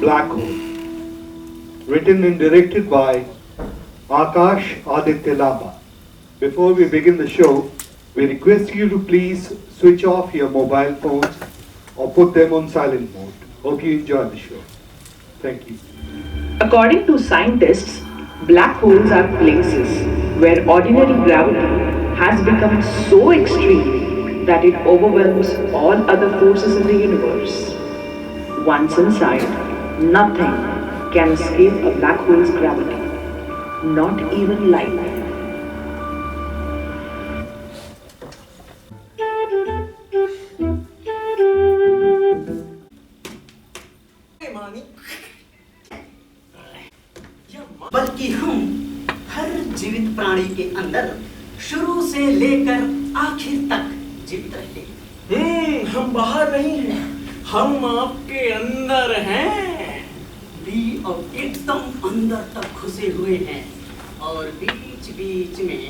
Black Hole, written and directed by Akash Aditya Lamba. Before we begin the show, we request you to please switch off your mobile phones or put them on silent mode. Hope you enjoy the show. Thank you. According to scientists, black holes are places where ordinary gravity has become so extreme that it overwhelms all other forces in the universe. Once inside, nothing can escape a black hole's gravity, not even light. बल्कि हम हर जीवित प्राणी के अंदर शुरू से लेकर आखिर तक जीवित रहते हैं। हम बाहर नहीं हैं, हम आपके अंदर हैं। भी अब एकदम अंदर तक घुसे हुए हैं और बीच बीच में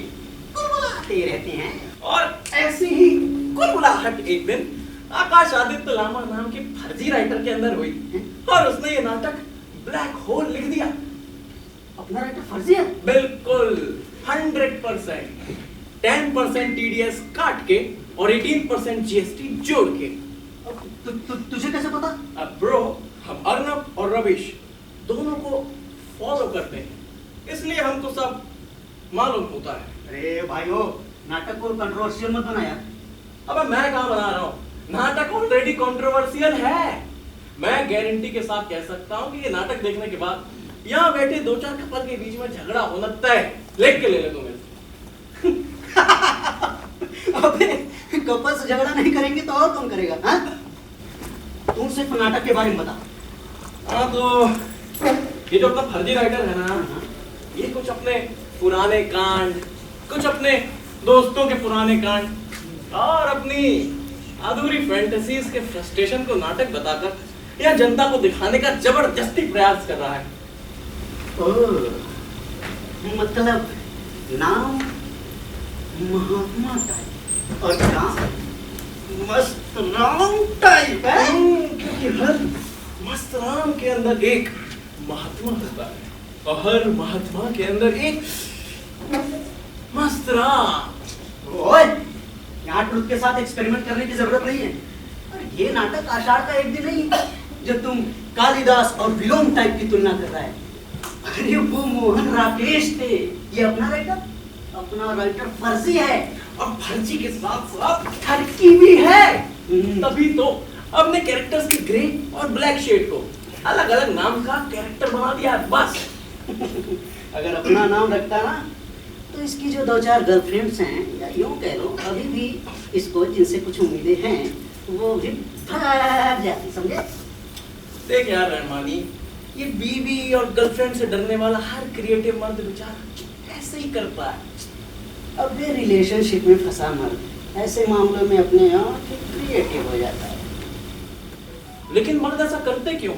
कुलबुलाते रहते हैं। और ऐसी ही कुलबुलाहट एक दिन आकाश आदित्य लामा नाम के फर्जी राइटर के अंदर हुई और उसने ये नाटक ब्लैक होल लिख दिया। अपना राइटर फर्जी है? बिल्कुल 100%। 10% TDS काट के और 18% GST जोड़ के। तुझे कैसे पता? अब ब्रो, हम अर्नब और रविश दोनों को फॉलो करते हैं, इसलिए हमको सब मालूम होता है। अरे भाइयों, नाटक को कंट्रोवर्शियल मत बना यार। अबे मैं कहाँ बना रहा हूँ, नाटक ऑलरेडी कंट्रोवर्शियल है। मैं गारंटी के साथ कह सकता हूँ कि ये नाटक देखने के बाद यहाँ बैठे 2-4 कपल के बीच में झगड़ा होना तय। लिख के ले ले तुम्हें। अबे कपल से झगड़ा नहीं करेंगे तो और कौन करेगा? हाँ? तू सिर्फ नाटक के बारे में बता। हाँ तो ये जो अपना फर्जी राइटर है ना, ये कुछ अपने पुराने कांड, कुछ अपने दोस्तों के पुराने कांड और अपनी अधूरी फैंटेसीज के फ्रस्ट्रेशन को नाटक बताकर यह जनता को दिखाने का जबरदस्ती प्रयास कर रहा है। मतलब नाम महात्मा टाइप और काम मस्त राम टाइप है। क्योंकि हर मस्त राम के अंदर एक महात्मा होता है और हर महात्मा के अंदर एक मस्त राम। ओए, यहाँ ट्रुथ के साथ एक्सपेरिमेंट करने की जरूरत नहीं है। और ये नाटक आषाढ़ का एक दिन नहीं जब तुम कालिदास और विलोम टाइप की तुलना कर रहा है। अरे वो मोहन राकेश थे, ये अपना राइटर फर्जी है और फर्जी के साथ साथ ठरकी भी है। तभी तो अपने कैरेक्टर्स की ग्रे और ब्लैक शेड को अलग अलग नाम का कैरेक्टर बना दिया है बस। अगर अपना नाम रखता ना तो इसकी जो 2-4 गर्लफ्रेंड्स हैं, या यूं कह लो अभी भी इसको जिनसे कुछ उम्मीदें हैं वो भी भाग जाती, समझे? देख यार रहमानी, ये बीवी और गर्लफ्रेंड से डरने वाला हर क्रिएटिव मर्द बेचारा ऐसे ही करता है। अब ये रिलेशनशिप में फंसा मर्द ऐसे मामलों में अपने आप क्रिएटिव हो जाता है। लेकिन मर्द ऐसा करते क्यों?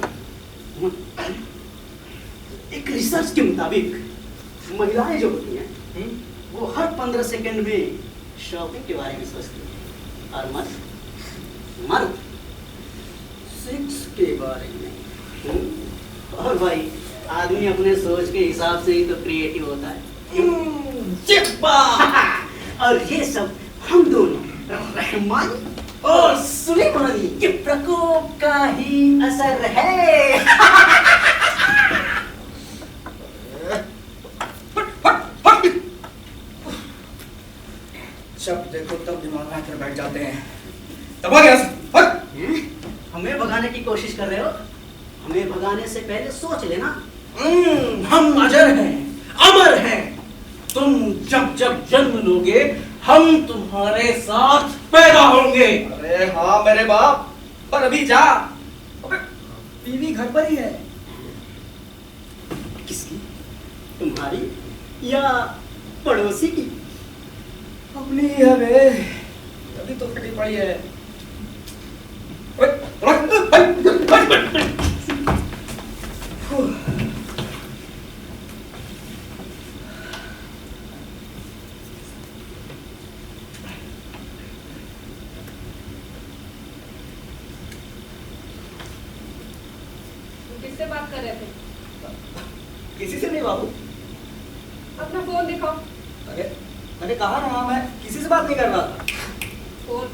एक रिसर्च के मुताबिक महिलाएं जो होती हैं वो हर 15 सेकंड में शॉपिंग के बारे में सोचती हैं और मर्द सेक्स के बारे में। और भाई आदमी अपने सोच के हिसाब से ही तो क्रिएटिव होता है। और ये सब हम दोनों रहमानी और सुलेमानी के प्रकोप का ही असर है। जब देखो तब दिमाग में आकर बैठ जाते हैं। तब आ गया। हमें भगाने की कोशिश कर रहे हो? हमें भगाने से पहले सोच लेना। हम अजर हैं, अमर हैं। तुम जब जब जन्म लोगे हम तुम्हारे साथ पैदा होंगे। अरे हाँ मेरे बाप, पर अभी जा। अबे बीवी घर पर ही है। किसकी? तुम्हारी या पड़ोसी की? अपनी है बे, तभी तो फटी पड़ी है। किससे बात कर रहे थे? किसी से नहीं बाबू। अपना फोन दिखाओ। अरे मैंने कहा ना, मैं किसी से बात नहीं कर रहा था। फोन।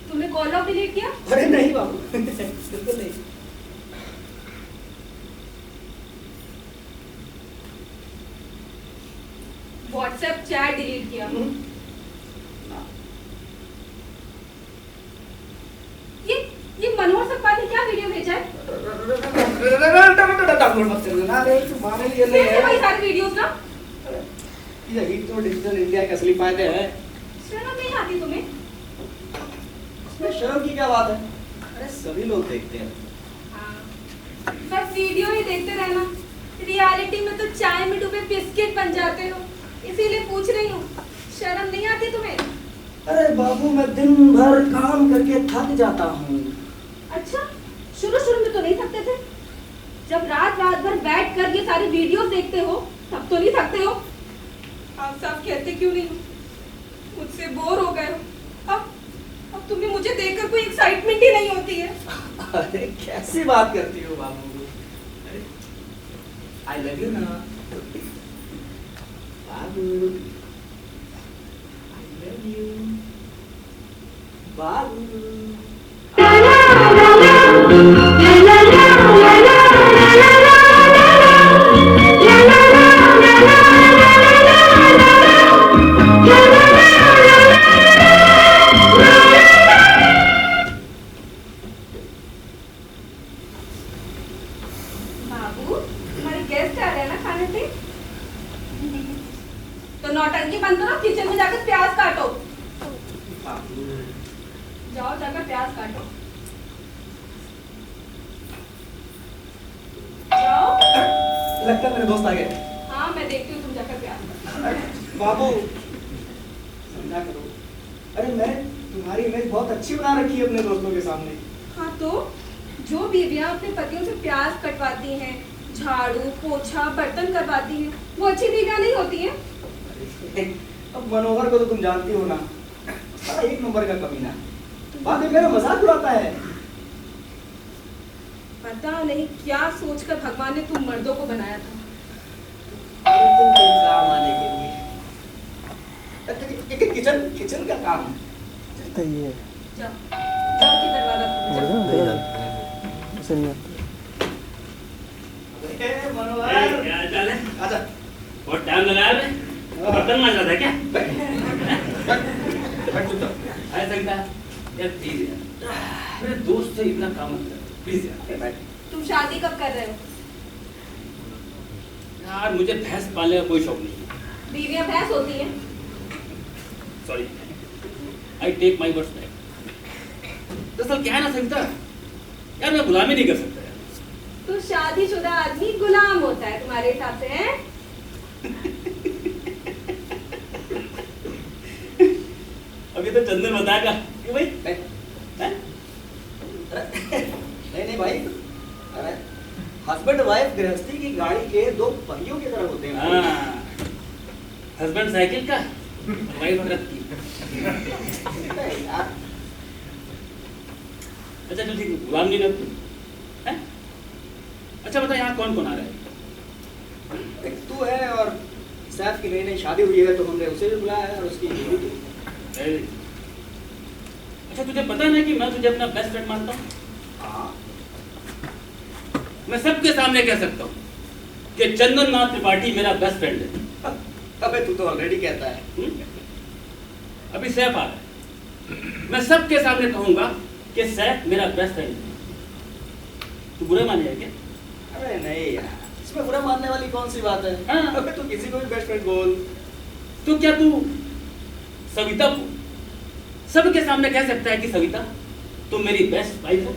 तुमने कॉल लॉग डिलीट किया? अरे नहीं बाबू, बिल्कुल नहीं। व्हाट्सएप चैट डिलीट किया? ये मनोहर सकपाल ने क्या वीडियो भेजा है? डाउनलोड मत करना रे, तुम्हारे लिए नहीं कैसे वही है। सारी वीडियोस ना? यही तो डिजिटल इंडिया के असली फायदे हैं। शर्म नहीं आती तुम्हें? इसमें शर्म की क्या बात है? अरे सभी लोग देखते हैं। हाँ, बस वीडियो ही देखते रहना। रियलिटी में तो चाय में डूबे बिस्किट बन जाते हो, इसीलिए पूछ रही हूँ, शर्म नहीं आती तुम्हें? अरे बाबू, मैं दिन भर काम करके थक जाता हूँ। अच्छा, शुरू में तो नहीं थकते थे? जब रात भर बैठ कर ये सारे वीडियोस देखते हो तब तो नहीं थकते हो? आप सब कहते क्यों नहीं हो? मुझसे बोर हो गए हो। अब तुम्हें मुझे देखकर कोई एक्साइटमेंट ही नहीं होती है। अरे कैसी बात करती हो बाबू? आई लव यू ना बाबू, आई लव यू बाबू। बाबू, तुम्हारे गेस्ट आ रहे हैं ना खाने पे? तो नौटंकी बंद करो, किचन में जाकर प्याज काटो। जाओ जाकर प्याज काटो। जाओ। लगता है मेरे दोस्त आ गए। हाँ, मैं देखती हूँ, तुम जाकर प्याज काटो। अरे बाबू, समझा करो। अरे मैं तुम्हारी इमेज बहुत अच्छी बना रखी है अपने दोस्तों के सामने। हाँ तो जो बीवियां अपने पतियों से प्याज कटवाती हैं, झाड़ू पोछा बर्तन करवाती हैं, वो अच्छी बीवियां नहीं होती हैं? अब मनोहर को तो तुम जानती हो ना, सारा एक नंबर का कमीना। बाद में मेरा मजाक उड़ाता है। पता नहीं क्या सोचकर भगवान ने तुम मर्दों को बनाया था। अरे तुम कोई काम आने के लिए किचन का काम जाओ जाओ कि दरवाजा खोलो, जाओ। अरे मनोहर, क्या चाल है? आजा। बहुत टाइम लगाया मैं, बर्तन मांज रहा था क्या? बैठ चुपचाप। अरे संगीता, यार प्लीज यार, मेरे दोस्त से इतना काम मत कर, प्लीज यार। बैठ। तुम शादी कब कर रहे हो? यार मुझे भैंस पालने का कोई शौक नहीं है। बीवियां भैंस होती हैं? Sorry, I take my words back. दरअसल क्या है ना संगीता, यार मैं गुलामी नहीं कर सकता यार। तो शादीशुदा आदमी गुलाम होता है तुम्हारे हिसाब से, हैं? अभी तो चंदन बताएगा कि भाई हैं? नहीं भाई, अरे हस्बैंड वाइफ गृहस्थी की गाड़ी के दो पहियों की तरह होते हैं। हाँ, हस्बैंड साइकिल का, वाइफ रथ की। नहीं यार, अच्छा चल ठीक है, गुलाम नहीं ना तू, हैं? अच्छा बता यहाँ कौन कौन आ रहा है? एक तू है और सैफ की नई शादी हुई है, तो हमने उसे भी बुलाया है और उसकी बीवी भी। अच्छा तुझे पता है ना कि मैं तुझे अपना बेस्ट फ्रेंड मानता हूँ? हाँ, मैं सबके सामने कह सकता हूँ कि चंदन नाथ त्रिपाठी मेरा बेस्ट फ्रेंड है। अबे तू तो ऑलरेडी कहता है। अभी सैफ आ रहा है, मैं सबके सामने कहूंगा कि सैफ मेरा बेस्ट फ्रेंड है। तू बुरा मानेगा क्या? अरे नहीं यार, इसमें बुरा मानने वाली कौन सी बात है? हाँ। अबे तू किसी को भी बेस्ट फ्रेंड बोल। तो क्या तू सविता को सबके सामने कह सकता है कि सविता तुम मेरी बेस्ट वाइफ हो?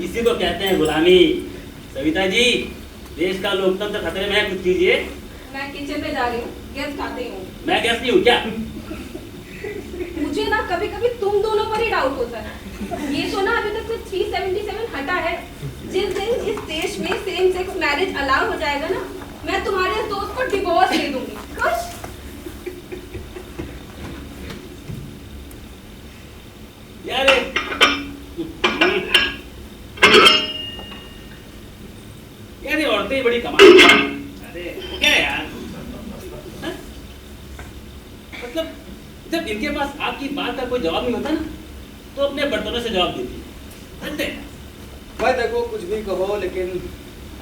इसी को कहते हैं गुलामी। सविता जी, देश का लोकतंत्र खतरे में है, कुछ कीजिए। मैं किचन में जा रही हूँ, गेस्ट आते हूँ। मैं गेस्ट नहीं हूँ क्या? मुझे ना कभी कभी तुम दोनों पर ही डाउट होता है। ये तो ना अभी तक सिर्फ 377 हटा है। जिस दिन इस देश में सेम सेक्स मैरिज अलाउ हो जाएगा ना, मैं तुम्हारे इस दोस्त को डिवोर्स दे दूंगी। खुश? यार यार ये औरतें बड़ी कमाल। अरे क्या यार, हाँ? मतलब जब इनके पास आपकी बात का कोई जवाब नहीं होता ना, तो अपने बर्तनों से जवाब देती है। भाई देखो कुछ भी कहो, लेकिन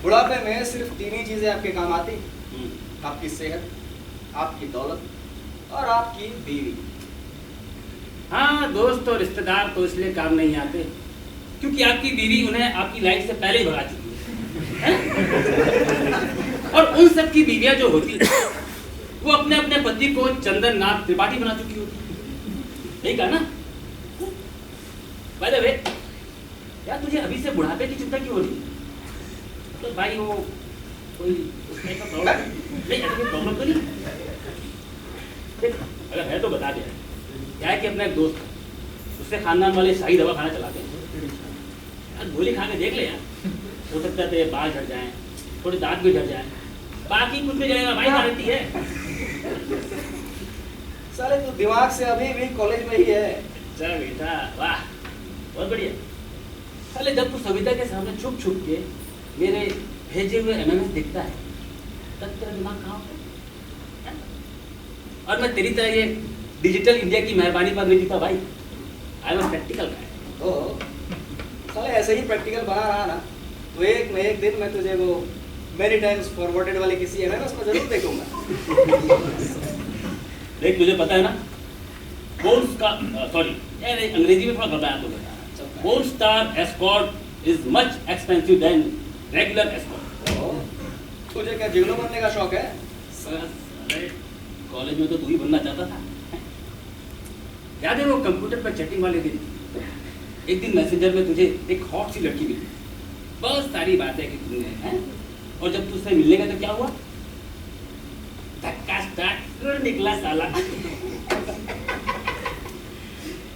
बुढ़ापे में सिर्फ 3 ही चीजें आपके काम आती, आपकी सेहत, आपकी दौलत और आपकी बीवी। हाँ, दोस्त और रिश्तेदार तो इसलिए काम नहीं आते क्योंकि आपकी बीवी उन्हें आपकी लाइफ से पहले ही भगा चुकी है। और उन सब की बीवियां जो होती है वो अपने अपने पति को चंदन नाथ त्रिपाठी बना चुकी होती है। यही कहा ना? बाय द वे यार, तुझे अभी से बुढ़ापे की चिंता क्यों हो रही है? तो भाई वो कोई उसमें का प्रॉब्लम नहीं, ऐसा कोई प्रॉब्लम तो नहीं? देख, अगर है तो बता दे। क्या है कि अपना एक दोस्त है, उससे खानदान वाले शाही दवा खाना चलाते हैं। यार गोली खा के देख ले यार, हो सकता है तेरे बाल झड़ जाएं, थोड़े दांत भी झड़ जाएं, बाकी कुछ भी जाएगा भाई, गारंटी है। साले तू दिमाग से अभी भी कॉलेज में ही है। चल बेटा, वाह बहुत बढ़िया। साले जब तू सविता के सामने छुप छुप के मेरे भेजे हुए एमएमएस दिखता है, तब तेरा दिमाग कहाँ होता है? और मैं तेरी तरह ये डिजिटल इंडिया की मेहरबानी पर नहीं जीता भाई। आई एम प्रैक्टिकल गाय। ओ साले ऐसे ही प्रैक्टिकल बना रहा ना, तो एक न एक दिन मैं तुझे वो मेनी टाइम्स फॉरवर्डेड वाले किसी एमएमएस में जरूर देखूंगा। देख, तुझे पता है ना, बोल्स का सॉरी यार अंग्रेजी में थोड़ा घबराया तो बता। Bold star escort is much expensive than regular escort. तुझे क्या जिगलो बनने का शौक है? कॉलेज में तो तू ही बनना चाहता था। याद है वो कंप्यूटर पर चैटिंग वाले दिन? एक दिन मैसेंजर में तुझे एक हॉट सी लड़की मिली, बहुत सारी बातें की तुमने, हैं? और जब तुझसे मिलने गया तो क्या हुआ? धक्का स्टार्ट निकला साला।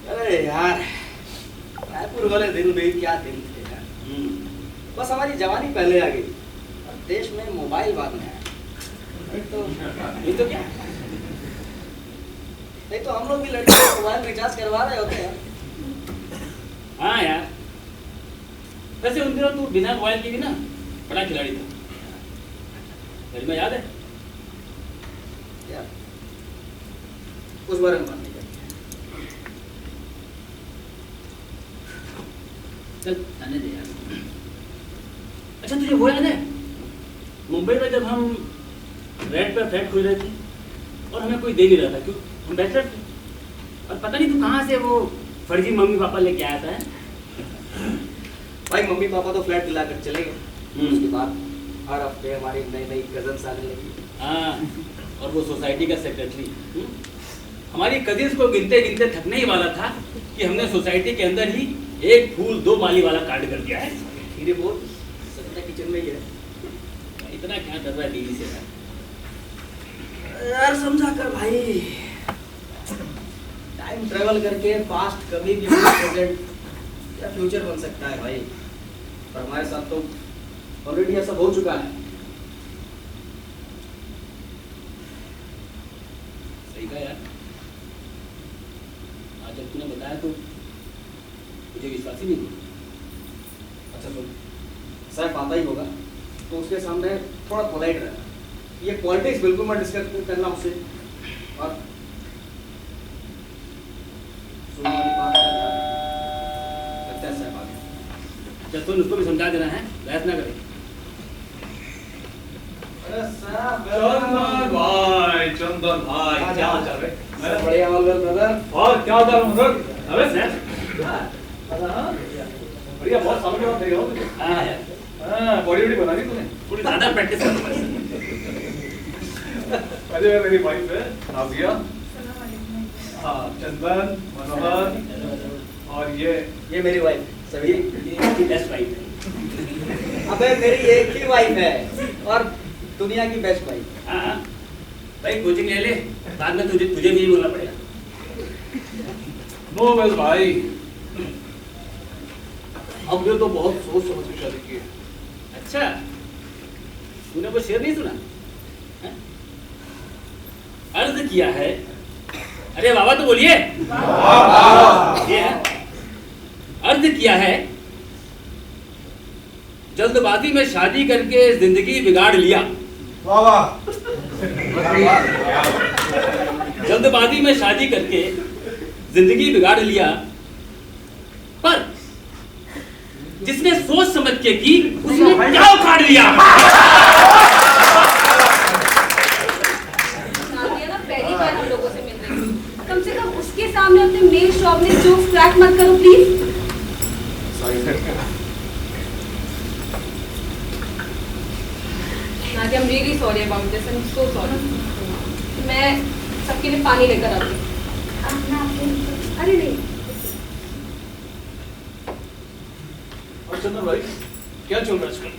अरे यार, रायपुर वाले दिन भी क्या दिन थे यार। बस हमारी जवानी पहले आ गई और देश में मोबाइल बाद में आया। नहीं तो क्या? नहीं तो हम लोग भी लड़के को मोबाइल रिचार्ज करवा रहे होते हैं। हाँ यार, वैसे उन दिनों तू बिना मोबाइल के भी ना बड़ा खिलाड़ी था, मेरे में याद है। यार उस बारे में बात नहीं करते। चल आने दे यार। अच्छा तुझे वो याद है मुंबई में जब हम रेंट पर फ्लैट खोल रहे थे और हमें कोई दे नहीं रहा था, क्यों? हम बैचलर थे और पता नहीं तू कहाँ से वो फर्जी मम्मी पापा लेके आया था। भाई मम्मी पापा तो फ्लैट दिलाकर चले गए। उसके बाद हर हफ्ते हमारी नई नई कजन्स आने लगी। हाँ, और वो सोसाइटी का सेक्रेटरी हमारी कजिन्स को गिनते गिनते थकने ही वाला था कि हमने सोसाइटी के अंदर ही एक फूल 2 माली वाला कार्ड कर दिया है। धीरे बोल, सविता किचन में ही है। इतना क्या डर रहा है बीवी से यार समझा कर भाई, टाइम ट्रेवल करके पास्ट कभी भी प्रेजेंट या फ्यूचर बन सकता है भाई, पर हमारे साथ तो ऑलरेडी ऐसा हो चुका है। सही कहा यार, आज जब तूने बताया तो मुझे विश्वास ही नहीं हुआ। अच्छा सुन, सैफ आता ही होगा तो उसके सामने थोड़ा पोलाइट रहना। ये पॉलिटिक्स बिल्कुल मत डिस्कस करना उससे, और सुनने वाली बात का ध्यान रखना। लगता है सैफ आ गया। जब तुम उसको भी समझा देना है, बहस ना करें। चंदन भाई क्या हाल चाल है? बढ़िया हाल ब्रदर। और क्या हाल चाल? अबे सर, बढ़िया, बहुत सालों के बाद देख रहा हूँ तुझे। हाँ यार, हाँ, बॉडी वॉडी बना दी तूने? थोड़ी ज्यादा प्रैक्टिस करना पड़ेगी। अरे मेरी वाइफ है नाजिया। हाँ, चंदन, मनोहर और ये मेरी वाइफ सभी। ये बेस्ट वाइफ है। अबे मेरी एक ही वाइफ है और दुनिया की बेस्ट वाइफ। हाँ हाँ, भाई कोचिंग ले ले, बाद में तुझे भी यही बोलना पड़ेगा। नो वेल भाई, अब ये तो बहुत सोच समझ के शादी की है। अच्छा, तूने वो शेर नहीं सुना? अर्ज किया है, अरे बाबा तो बोलिए, ये है अर्ज किया है, जल्दबाजी में शादी करके जिंदगी बिगाड़ लिया। जल्दबाजी में शादी करके जिंदगी बिगाड़ लिया, पर जिसने सोच समझ के की उसने क्या उखाड़ लिया। नादिया ना पहली बार हम लोगों से मिल रही है, कम से कम उसके सामने अपने मेल शॉप में जोक्स क्रैक मत करो please. Nadia, I'm really sorry about this. I'm so sorry. मैं सबके लिए पानी लेकर आती हूँ। अरे नहीं, और चंदन भाई क्या चल रहा है आजकल?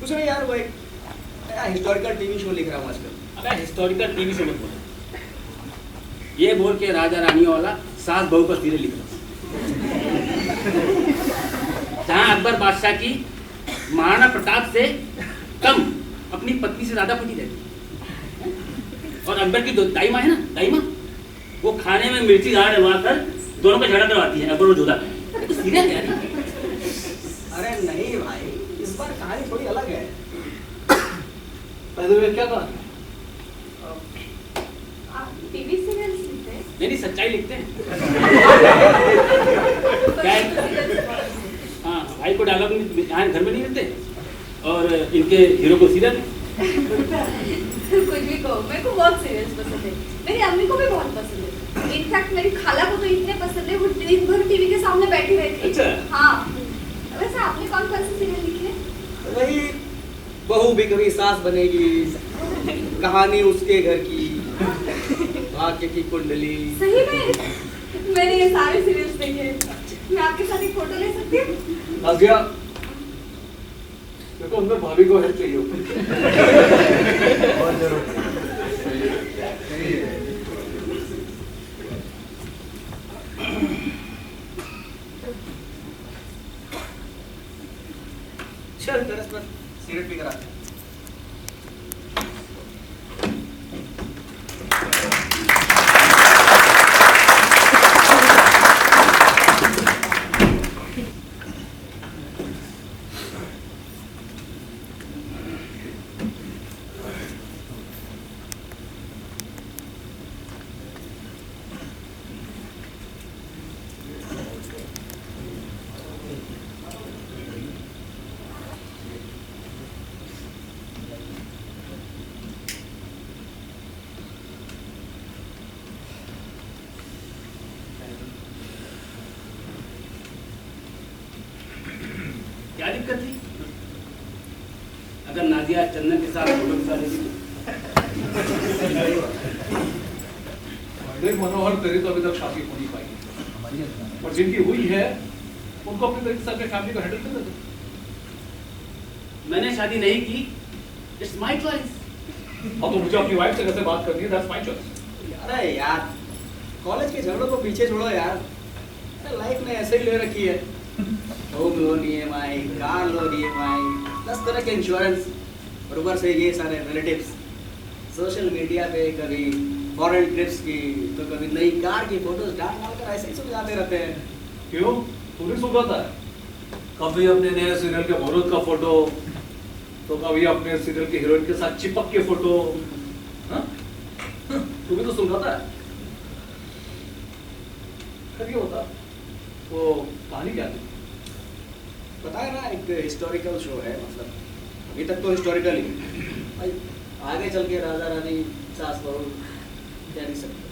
कुछ नहीं यार, वो एक हिस्टोरिकल टीवी शो लिख रहा हूँ आजकल। अबे हिस्टोरिकल टीवी शो मत बोलो, ये बोल के राजा रानियों वाला सास बहू पर सीरियल लिख रहा हूं। जहां अकबर बादशाह की महाराणा प्रताप से कम अपनी पत्नी से ज्यादा पति रहती है, और अकबर की दाई माँ है ना, दाई माँ, वो खाने में मिर्ची ज्यादा डलवाकर दोनों का झगड़ा करवाती है, अकबर और जोधा का। तो सीरियल है यार। अरे नहीं भाई, इस बार कहानी थोड़ी अलग है। पहले वे क्या कहा? आप टीवी सीरियल्स लिखते हैं? नहीं सच्चाई लिखते हैं। क्या है? हाँ, भाई को डायलॉग यहाँ घर में नहीं मिलते और इनके हीरो को सीरियल। कुछ भी कहो, मेरे को बहुत सीरियल्स पसंद है, मेरी अम्मी को भी बहुत पसंद है, इनफैक्ट मेरी खाला को तो इतने पसंद है वो दिन भर टीवी के सामने बैठी रहती है। अच्छा। हाँ, वैसे आपने कौन कौन से सीरियल लिखे हैं? वही बहू भी कभी सास बनेगी, कहानी उसके घर की, भाग्य की कुंडली। सही में मैंने ये सारे सीरियल्स देखे हैं। मैं आपके साथ एक फोटो ले सकती हूँ? नाज़िया, मेरे को अंदर भाभी को हेल्प चाहिए होगी। चल टेरेस पर सिगरेट पी कर आते हैं। क्या दिक्कत थी अगर नादिया चंदन के साथ फोटो खिंचा लेती तो? देख मनोहर, तेरी तो अभी तक शादी हो नहीं पाई, और जिनकी हुई है उनको अपनी तरीके से अपने फैमिली को हैंडल कर दे। मैंने शादी नहीं की, इट्स माय चॉइस। अब तो मुझे अपनी वाइफ से कैसे बात करनी है, दैट्स माय चॉइस। अरे यार, कॉलेज के झगड़ों को पीछे छोड़ो यार। अरे लाइफ में ऐसे ही ले रखी है, home loan EMI, car loan EMI, 10 तरह के इंश्योरेंस, और ऊपर से ये सारे रिलेटिव्स। सोशल मीडिया पे कभी फॉरेन ट्रिप्स की तो कभी नई कार की फोटोज डालकर ऐसे ही सुलझाते रहते हैं। क्यों, तू नहीं सुलझाता है? कभी अपने नए सीरियल के मुहूर्त का फोटो, तो कभी अपने सीरियल के हीरोइन के साथ चिपक के फोटो। हाँ? तू भी तो सुलझाता है। फिर ये होता वो कहानी क्या थी? बताया ना, एक हिस्टोरिकल शो है, मतलब अभी तक तो हिस्टोरिकल ही भाई, आगे चल के राजा रानी सास बहू कह नहीं सकते।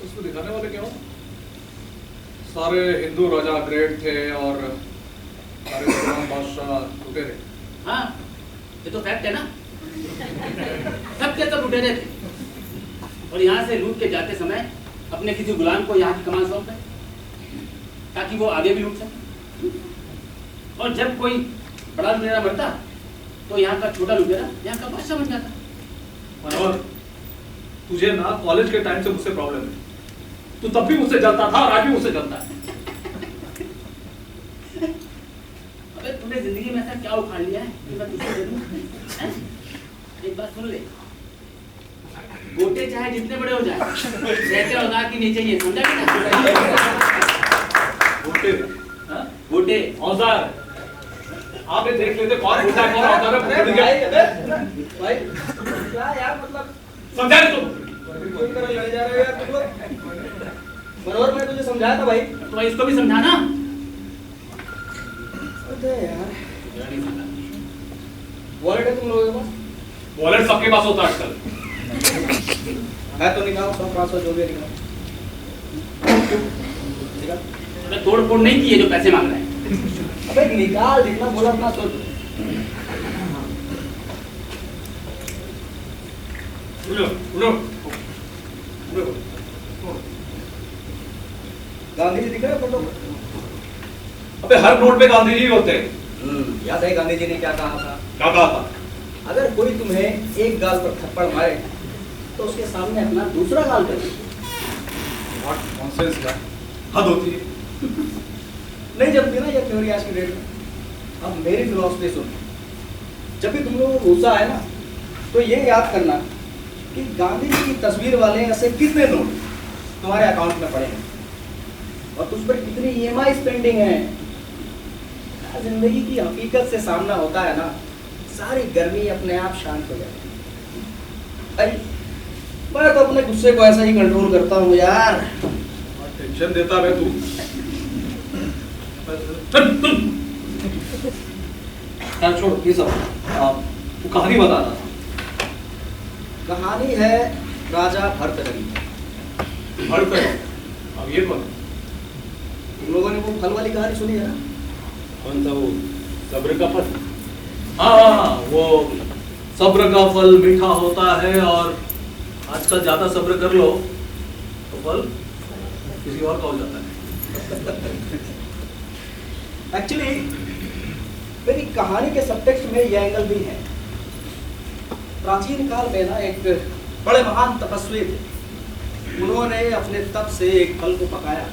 उसमें दिखाने वाले क्या हो? सारे हिंदू राजा ग्रेट थे और सारे मुसलमान बादशाह लुटेरे। हाँ, ये तो फैक्ट है ना। सब के सब लुटेरे थे, और यहाँ से लूट के जाते समय अपने किसी गुलाम को यहाँ की कमान सौंप दें ताकि वो आगे भी लूट सके। और जब कोई बड़ा लुटेरा मरता तो यहाँ का छोटा लुटेरा यहाँ का बादशाह बन जाता। मनोहर, तुझे ना कॉलेज के टाइम से मुझसे प्रॉब्लम है। तू तब भी मुझसे जलता था और आज भी मुझसे जलता है। अबे तुम तूने जिंदगी में ऐसा क्या उखाड़ लिया है कि मैं तुझे दे दूं? हैं? एक बात सुन ले, गोटे चाहे जितने बड़े हो जाए, रहते औजार के नीचे ये, समझा कि गोटे हाँ? गोटे औजार, आप ये देख लेते कौन गोटा कौन औजार है। भाई क्या यार, मतलब समझा नहीं तुम? क्यों तरह लड़ जा रहे हो यार तुम लोग? बराबर मैं तुझे समझाया था भाई। तो भाई इसको भी समझाना। अरे यार, वॉलेट है तुम लोगों के पास? वॉलेट सबके पास होता है आजकल। है तो निकालो, 100-500 जो भी है निकालो। निकाल। मैंने तोड़ फोड़ नहीं की है जो पैसे मांग रहे हैं। अबे निकाल, जितना बोला अपना सोच। उलो, उलो, उलो। गांधी जी दिख रहे हैं फोटो? अबे हर नोट पे गांधी जी होते हैं। याद है गांधी जी ने क्या कहा था? क्या कहा था? अगर कोई तुम्हें एक गाल पर थप्पड़ मारे तो उसके सामने अपना दूसरा गाल कर। What nonsense यार, हद होती है। नहीं जमती ना ये थ्योरी आज की डेट में। अब मेरी फिलॉसफी सुन, जब भी तुम लोगों को गुस्सा आए ना, तो ये याद करना कि गांधी जी की तस्वीर वाले ऐसे कितने नोट तुम्हारे अकाउंट में पड़े हैं और तुझ पर कितनी ईएमआई स्पेंडिंग है। जिंदगी की हकीकत से सामना होता है ना, सारी गर्मी अपने आप शांत हो जाती है। अरे मैं तो अपने गुस्से को ऐसा ही कंट्रोल करता हूँ यार। टेंशन देता है तू। चल चल। यार छोड़ ये सब, तू कहानी बता रहा था। कहानी है राजा भर्तहरि। भर्त, अब ये कौन? तुम लोगों ने वो फल वाली कहानी सुनी है ना? कौन सा वो सब्र का फल? हाँ, वो सब्र का फल मीठा होता है और आजकल ज्यादा सब्र कर लो तो फल किसी और का हो जाता है। एक्चुअली मेरी कहानी के सबटेक्स्ट में ये एंगल भी है। प्राचीन काल में ना एक बड़े महान तपस्वी थे। उन्होंने अपने तप से एक फल को पकाया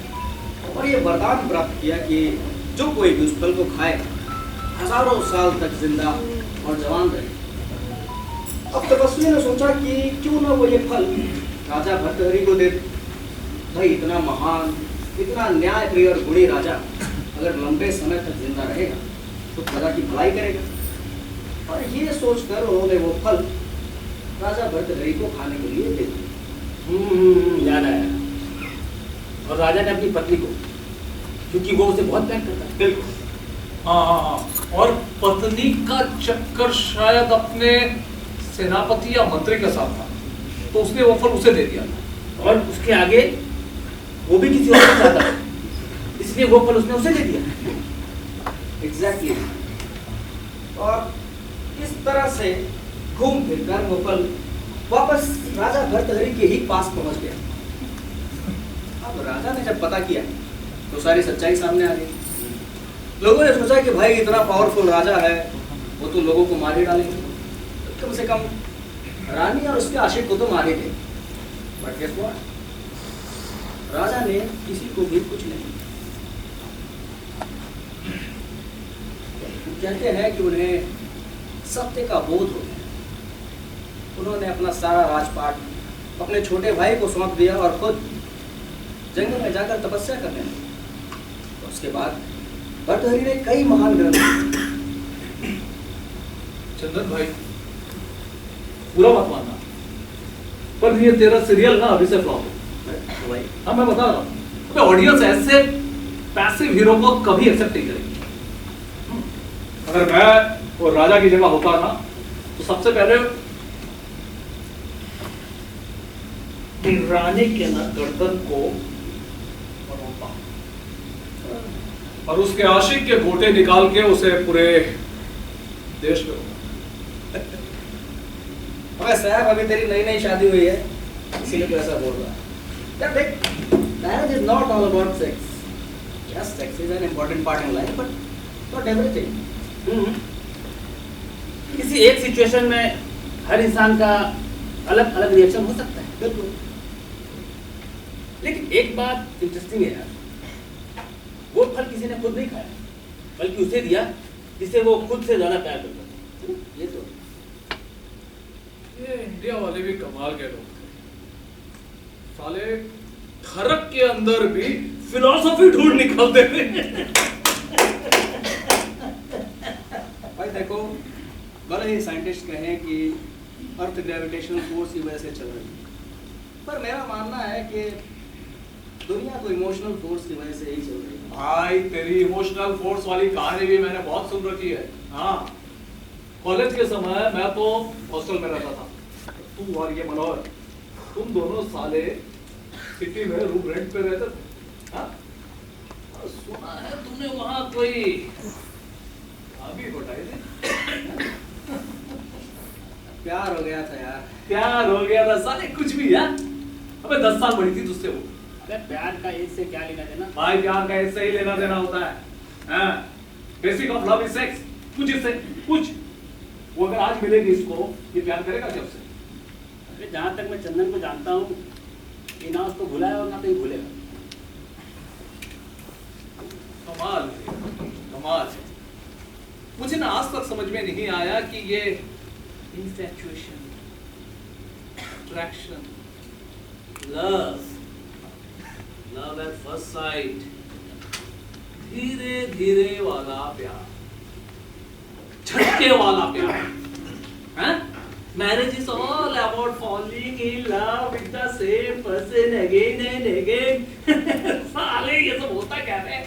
और ये वरदान प्राप्त किया कि जो कोई भी उस फल को खाए हजारों साल तक जिंदा और जवान रहे। अब तपस्वी ने सोचा कि क्यों ना वो ये फल राजा भर्तहरि को दे। भाई इतना महान, इतना न्यायप्रिय और गुणी राजा अगर लंबे समय तक जिंदा रहेगा तो प्रजा की भलाई करेगा। और ये सोचकर उन्होंने वो फल राजा भर्तहरि को खाने के लिए दे दिया। याद आया। और राजा ने अपनी पत्नी को, क्योंकि वो उसे बहुत प्यार करता है। बिल्कुल। हाँ, और पत्नी का चक्कर शायद अपने सेनापति या मंत्री के साथ था, तो उसने वो फल उसे दे दिया। और उसके आगे वो भी किसी और को चाहता था, इसलिए वो फल उसने उसे दे दिया। एग्जैक्टली। और इस तरह से घूम फिर कर वो फल वापस राजा भर्तहरि के ही पास पहुंच गया। अब राजा ने जब पता किया तो सारी सच्चाई सामने आ गई। लोगों ने सोचा कि भाई इतना पावरफुल राजा है, वो तो लोगों को मार ही डालेंगे, कम से कम रानी और उसके आशिक को तो मार ही दे। बट गेस व्हाट, राजा ने किसी को भी कुछ नहीं। कहते हैं कि उन्हें सत्य का बोध हो गया। उन्होंने अपना सारा राजपाट अपने छोटे भाई को सौंप दिया और खुद जंगल में जाकर तपस्या करने लगे। उसके बाद भर्तहरि ने कई महान ग्रंथ। चंदन भाई, पूरा मत मानना, पर ये तेरा सीरियल ना अभी से फ्लॉप है भाई। हाँ, मैं बता रहा हूँ, ऑडियंस ऐसे पैसिव हीरो को कभी एक्सेप्ट नहीं करेगी। अगर मैं वो राजा की जगह होता ना, तो सबसे पहले रानी के ना गर्दन को बनवाता और उसके आशिक के गोटे निकाल के उसे पूरे देश में। अबे साहब, अभी तेरी नई नई शादी हुई है, इसीलिए तो ऐसा बोल रहा है। यार देख, marriage is not all about sex. Yes, sex is an important part in life, but not everything. किसी एक सिचुएशन में हर इंसान का अलग अलग रिएक्शन हो सकता है। बिल्कुल। लेकिन एक बात इंटरेस्टिंग है यार, वो फल किसी ने खुद नहीं खाया, बल्कि उसे दिया जिसे वो खुद से ज्यादा प्यार करता था। ये तो ये इंडिया वाले भी कमाल के लोग थे साले, खरक के अंदर भी फिलॉसफी ढूंढ निकलते थे। भाई देखो, भले ही साइंटिस्ट कहें कि अर्थ ग्रेविटेशनल फोर्स की वजह से चल रही है, पर मेरा मानना है कि दुनिया तो इमोशनल फोर्स की वजह से ही चल रही है। भाई तेरी इमोशनल फोर्स वाली कहानी भी मैंने बहुत सुन रखी है। हाँ, कॉलेज के समय मैं तो हॉस्टल में रहता था, तू और ये मनोहर, तुम दोनों साले सिटी में रूम रेंट पे रहते थे। हाँ, और सुना है तुमने वहां कोई अभी बताई थी प्यार हो गया था यार। प्यार हो गया था साले, कुछ भी यार। अबे 10 साल बड़ी थी तुझसे वो। अबे प्यार का इससे क्या लेना देना? भाई प्यार का इससे ही लेना देना होता है। हाँ, basic of love is sex. कुछ इससे कुछ, वो अगर आज मिलेगी इसको, ये प्यार करेगा जब से। अरे जहां तक मैं चंदन को जानता हूँ, ये ना उसको भुलाया और ना कहीं भूलेगा। कमाल है, कमाल है। मुझे ना आज तक समझ में नहीं आया कि ये infatuation, attraction, love at first sight, धीरे धीरे वाला प्यार, झटके वाला प्यार, हैं? Marriage is all about falling in love with the same person again and again. साले ये सब होता क्या है?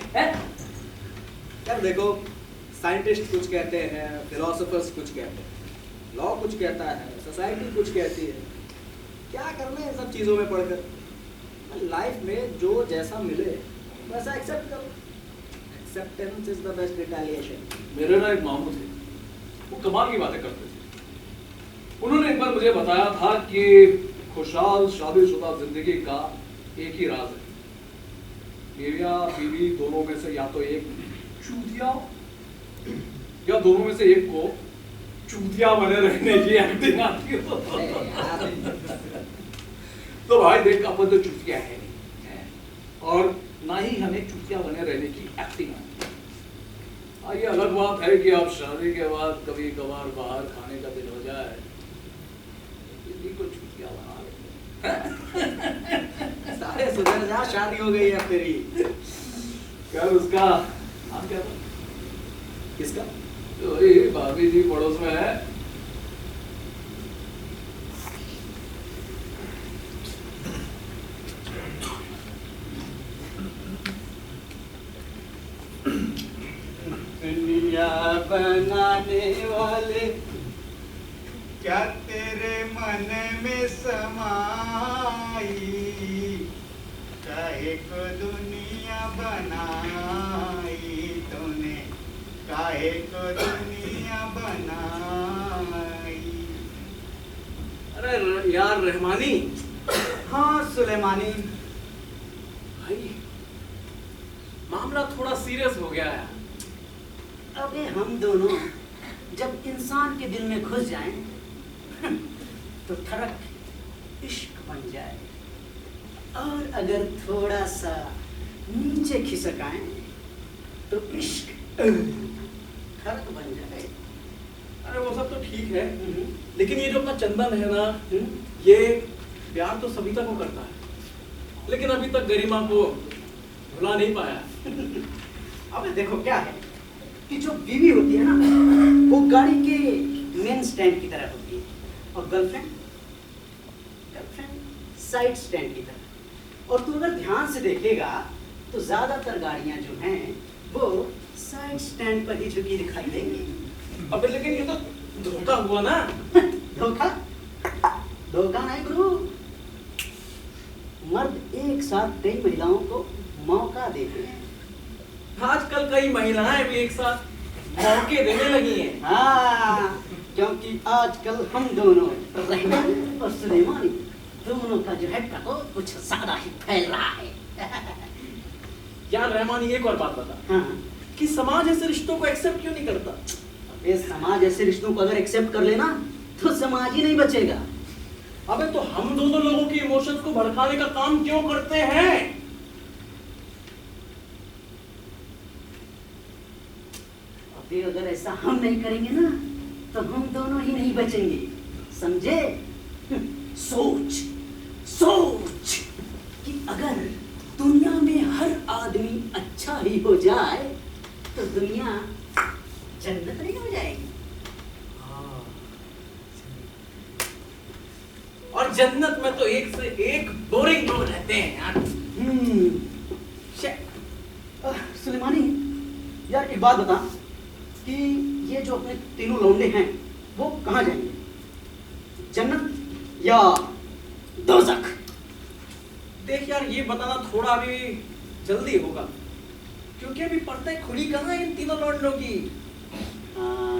यार देखो, साइंटिस्ट कुछ कहते हैं, फिलोसोफर्स कुछ कहते हैं, लॉ कुछ कहता है, सोसाइटी कुछ कहती है। क्या करना है इन सब चीज़ों में पढ़कर? लाइफ में जो जैसा मिले वैसा एक्सेप्ट करो। Acceptance is the best retaliation. मेरे ना एक मामू थे, वो कमाल की बातें करते थे। उन्होंने एक बार मुझे बताया था कि खुशहाल शादीशुदा जिंदगी का एक ही राज है, मियां बीवी दोनों में से या तो एक चूतिया या दोनों में से एक को चूतिया बने रहने की एक्टिंग आती हो। तो भाई देख, अपन तो चूतिया है नहीं, और ना ही हमें चूतिया बने रहने की एक्टिंग आती है। ये अलग बात है कि आप शादी के बाद कभी कभार बाहर खाने का दिन हो जाए, किसी को चूतिया बना लेते। सारे सुधर जा, शादी हो गई है तेरी। क्या उसका नाम क्या था? किसका? वही भाभी जी पड़ोस में है। दुनिया बनाने वाले क्या तेरे मन में समाई, काहे को दुनिया बनाई तूने, काहे को दुनिया बनाई। अरे यार रहमानी। हाँ सुलेमानी। भाई मामला थोड़ा सीरियस हो गया है। अबे हम दोनों जब इंसान के दिल में घुस जाएं तो ठरक इश्क बन जाए, और अगर थोड़ा सा नीचे खिसक आए तो इश्क ठरक बन जाए। अरे वो सब तो ठीक है, लेकिन ये जो अपना चंदन है ना, ये प्यार तो सविता को करता है, लेकिन अभी तक गरिमा को भुला नहीं पाया। अबे देखो क्या है कि जो बीवी होती है ना, वो गाड़ी के मेन स्टैंड की तरह होती है, और गर्लफ्रेंड साइड स्टैंड की तरह। और तू अगर ध्यान से देखेगा तो ज्यादातर गाड़ियां जो हैं वो साइड स्टैंड पर ही झुकी दिखाई देंगी। अबे लेकिन ये तो धोखा हुआ ना। धोखा? धोखा नहीं गुरु, मर्द एक साथ कई महिलाओं को मौका देते हैं। आजकल कई महिलाएं भी एक साथ मौके देने लगी हैं। हाँ, क्योंकि आजकल हम दोनों रहमानी और सुलेमानी दोनों का जो है टको कुछ ज्यादा ही फैल रहा है। यार रहमानी, एक और बात बता हाँ, कि समाज ऐसे रिश्तों को एक्सेप्ट क्यों नहीं करता? ये समाज ऐसे रिश्तों को अगर एक्सेप्ट कर लेना तो समाज ही नहीं बचेगा। अबे तो हम दोनों लोगों की इमोशंस को भड़काने का काम क्यों करते हैं? फिर अगर ऐसा हम नहीं करेंगे ना तो हम दोनों ही नहीं बचेंगे, समझे? सोच सोच कि अगर दुनिया में हर आदमी अच्छा ही हो जाए तो दुनिया जन्नत नहीं हो जाएगी। और जन्नत में तो एक से एक बोरिंग लोग रहते हैं यार। सुलेमानी यार एक बात बता कि ये जो अपने तीनों लौंडे हैं वो कहाँ जाएंगे, जन्नत या दोज़ख? देख यार, ये बताना थोड़ा अभी जल्दी होगा, क्योंकि अभी पढ़ते खुली कहाँ है इन तीनों लौंडों की। हाँ,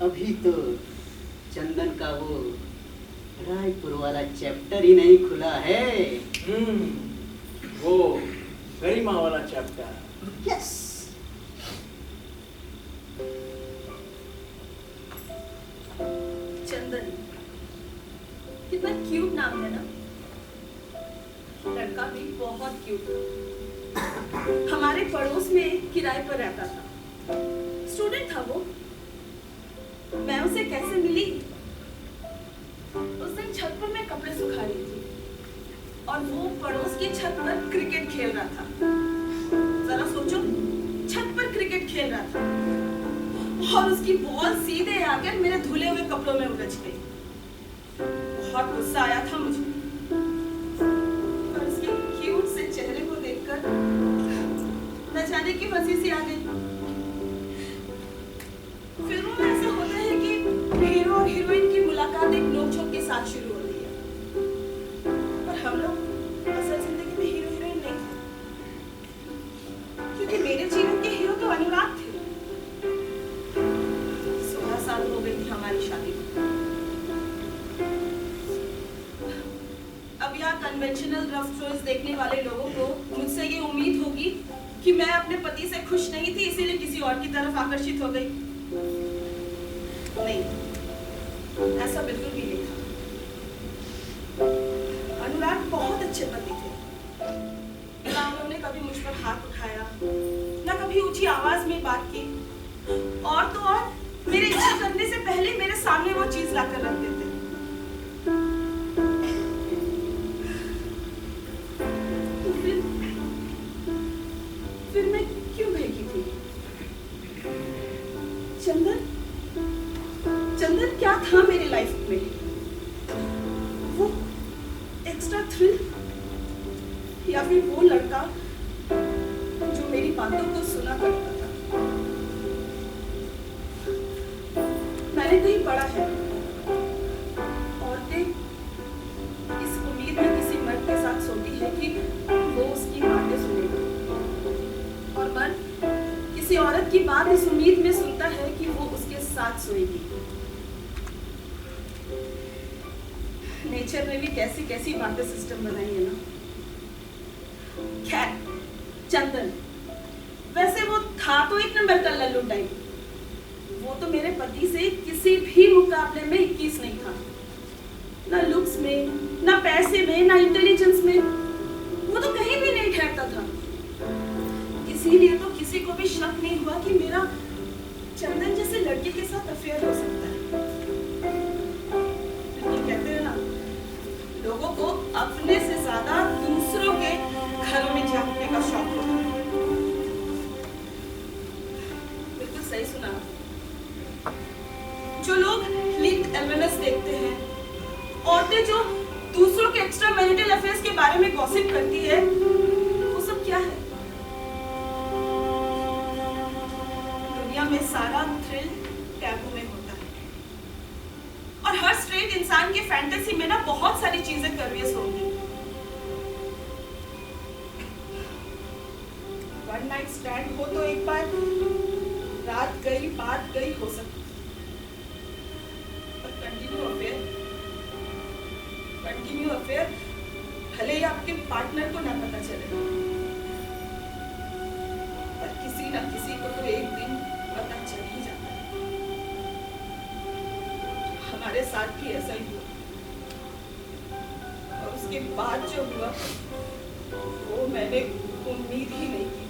अभी तो चंदन का वो रायपुर वाला चैप्टर ही नहीं खुला है। वो गरिमा वाला चैप्टर। यस। चंदन, कितना क्यूट नाम है ना। लड़का भी बहुत क्यूट था। हमारे पड़ोस में किराए पर रहता था, स्टूडेंट था वो। मैं उसे कैसे मिली? उस दिन छत पर मैं कपड़े सुखा रही थी और वो पड़ोस की छत पर क्रिकेट खेल रहा था। जरा सोचो, छत पर क्रिकेट खेल रहा था और उसकी बॉल सीधे आकर मेरे धुले हुए कपड़ों में उलझ गई। बहुत गुस्सा आया था मुझे और उसके क्यूट से चेहरे को देखकर न जाने की हंसी सी आ गई। फिल्मों में ऐसा होता है कि हीरो और हीरोइन की मुलाकात एक नोक-झोंक के साथ शुरू होती है, पर हम लोग असल जिंदगी में हीरो हीरोइन नहीं थे, क्योंकि मेरे जीवन के हीरो तो अनुराग थे। 16 साल हो गई थी हमारी शादी को। अब यहाँ कन्वेंशनल रफ चॉइस देखने वाले लोगों को मुझसे ये उम्मीद होगी कि मैं अपने पति से खुश नहीं थी, इसीलिए किसी और की तरफ आकर्षित हो गई। नहीं, ऐसा बिल्कुल भी नहीं था। अनुराग बहुत अच्छे पति थे। ना उन्होंने कभी मुझ पर हाथ उठाया, ना कभी ऊंची आवाज में बात की, और तो और मेरे इच्छा करने से पहले मेरे सामने वो चीज लाकर रख देते। तो फिर मैं क्यों भड़की थी? चंदन क्या था मेरी लाइफ में? वो एक्स्ट्रा थ्रिल या फिर वो लड़का जो मेरी बातों को सुना करता था? मैंने कहीं पढ़ा है, औरतें इस उम्मीद में किसी मर्द के साथ सोती है कि वो उसकी बातें सुनेगा, और मर्द किसी औरत की बात इस उम्मीद में सुनता है कि वो उसके साथ सोएगी। नेचर ने भी कैसी कैसी बातें सिस्टम बनाई है ना। खैर, चंदन वैसे वो था तो एक नंबर का लल्लू टाइप। वो तो मेरे पति से किसी भी मुकाबले में 21 नहीं था, ना लुक्स में, ना पैसे में, ना इंटेलिजेंस में। वो तो कहीं भी नहीं ठहरता था। इसीलिए तो किसी को भी शक नहीं हुआ कि मेरा चंदन जैसे लड़के के साथ अफेयर हो सकता है। लेकिन कहते हैं ना, लोगों को अपने से ज्यादा दूसरों के घरों में झांकने का शौक होता है। बिल्कुल सही सुना। जो लोग लीक्ड एमएमएस देखते हैं, औरतें जो दूसरों के एक्स्ट्रा मैरिटल अफेयर्स के बारे में गॉसिप करती है, वो सब क्या है? दुनिया में सारा थ्रिल टैबू में होता है, और हर स्ट्रेट इंसान के फैंटेसी में ना बहुत सारी चीजें कन्वियस होंगी। वन नाइट स्टैंड हो तो एक बार रात गई बात गई हो सकती, पर कंटिन्यू अफेयर भले ही आपके पार्टनर को ना पता चले, पर किसी ना किसी को तो एक दिन पता चल ही जाता है। हमारे साथ भी ऐसा ही हुआ, और उसके बाद जो हुआ वो मैंने उम्मीद ही नहीं की।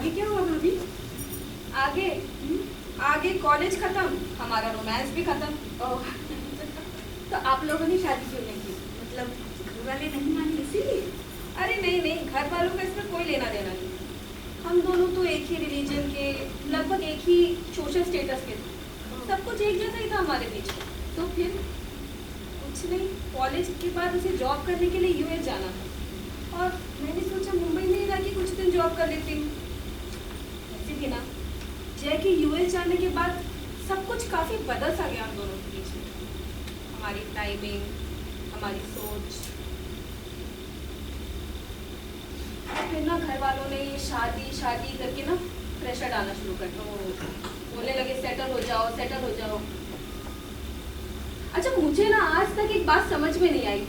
आगे क्या हुआ भाभी? आगे आगे कॉलेज खत्म, हमारा रोमांस भी खत्म। ओह, तो आप लोगों ने शादी क्यों नहीं की? मतलब घर वाले नहीं माने इसीलिए? अरे नहीं नहीं, घर वालों का इसमें कोई लेना देना नहीं। हम दोनों तो एक ही रिलीजन के, लगभग एक ही सोशल स्टेटस के थे, सब कुछ एक जैसा ही था हमारे बीच में। तो फिर कुछ नहीं, कॉलेज के बाद उसे जॉब करने के लिए यूएस जाना था और मैंने सोचा मुंबई में ही रह के कुछ दिन जॉब कर लेती हूँ। ऐसे भी ना, जय के यूएस जाने के बाद सब कुछ काफ़ी बदल सा गया हम दोनों के बीच में, हमारी टाइमिंग, हमारी सोच। फिर ना घर वालों ने ये शादी शादी करके ना प्रेशर डालना शुरू कर दिया, बोलने लगे सेटल हो जाओ, सेटल हो जाओ। अच्छा, मुझे ना आज तक एक बात समझ में नहीं आई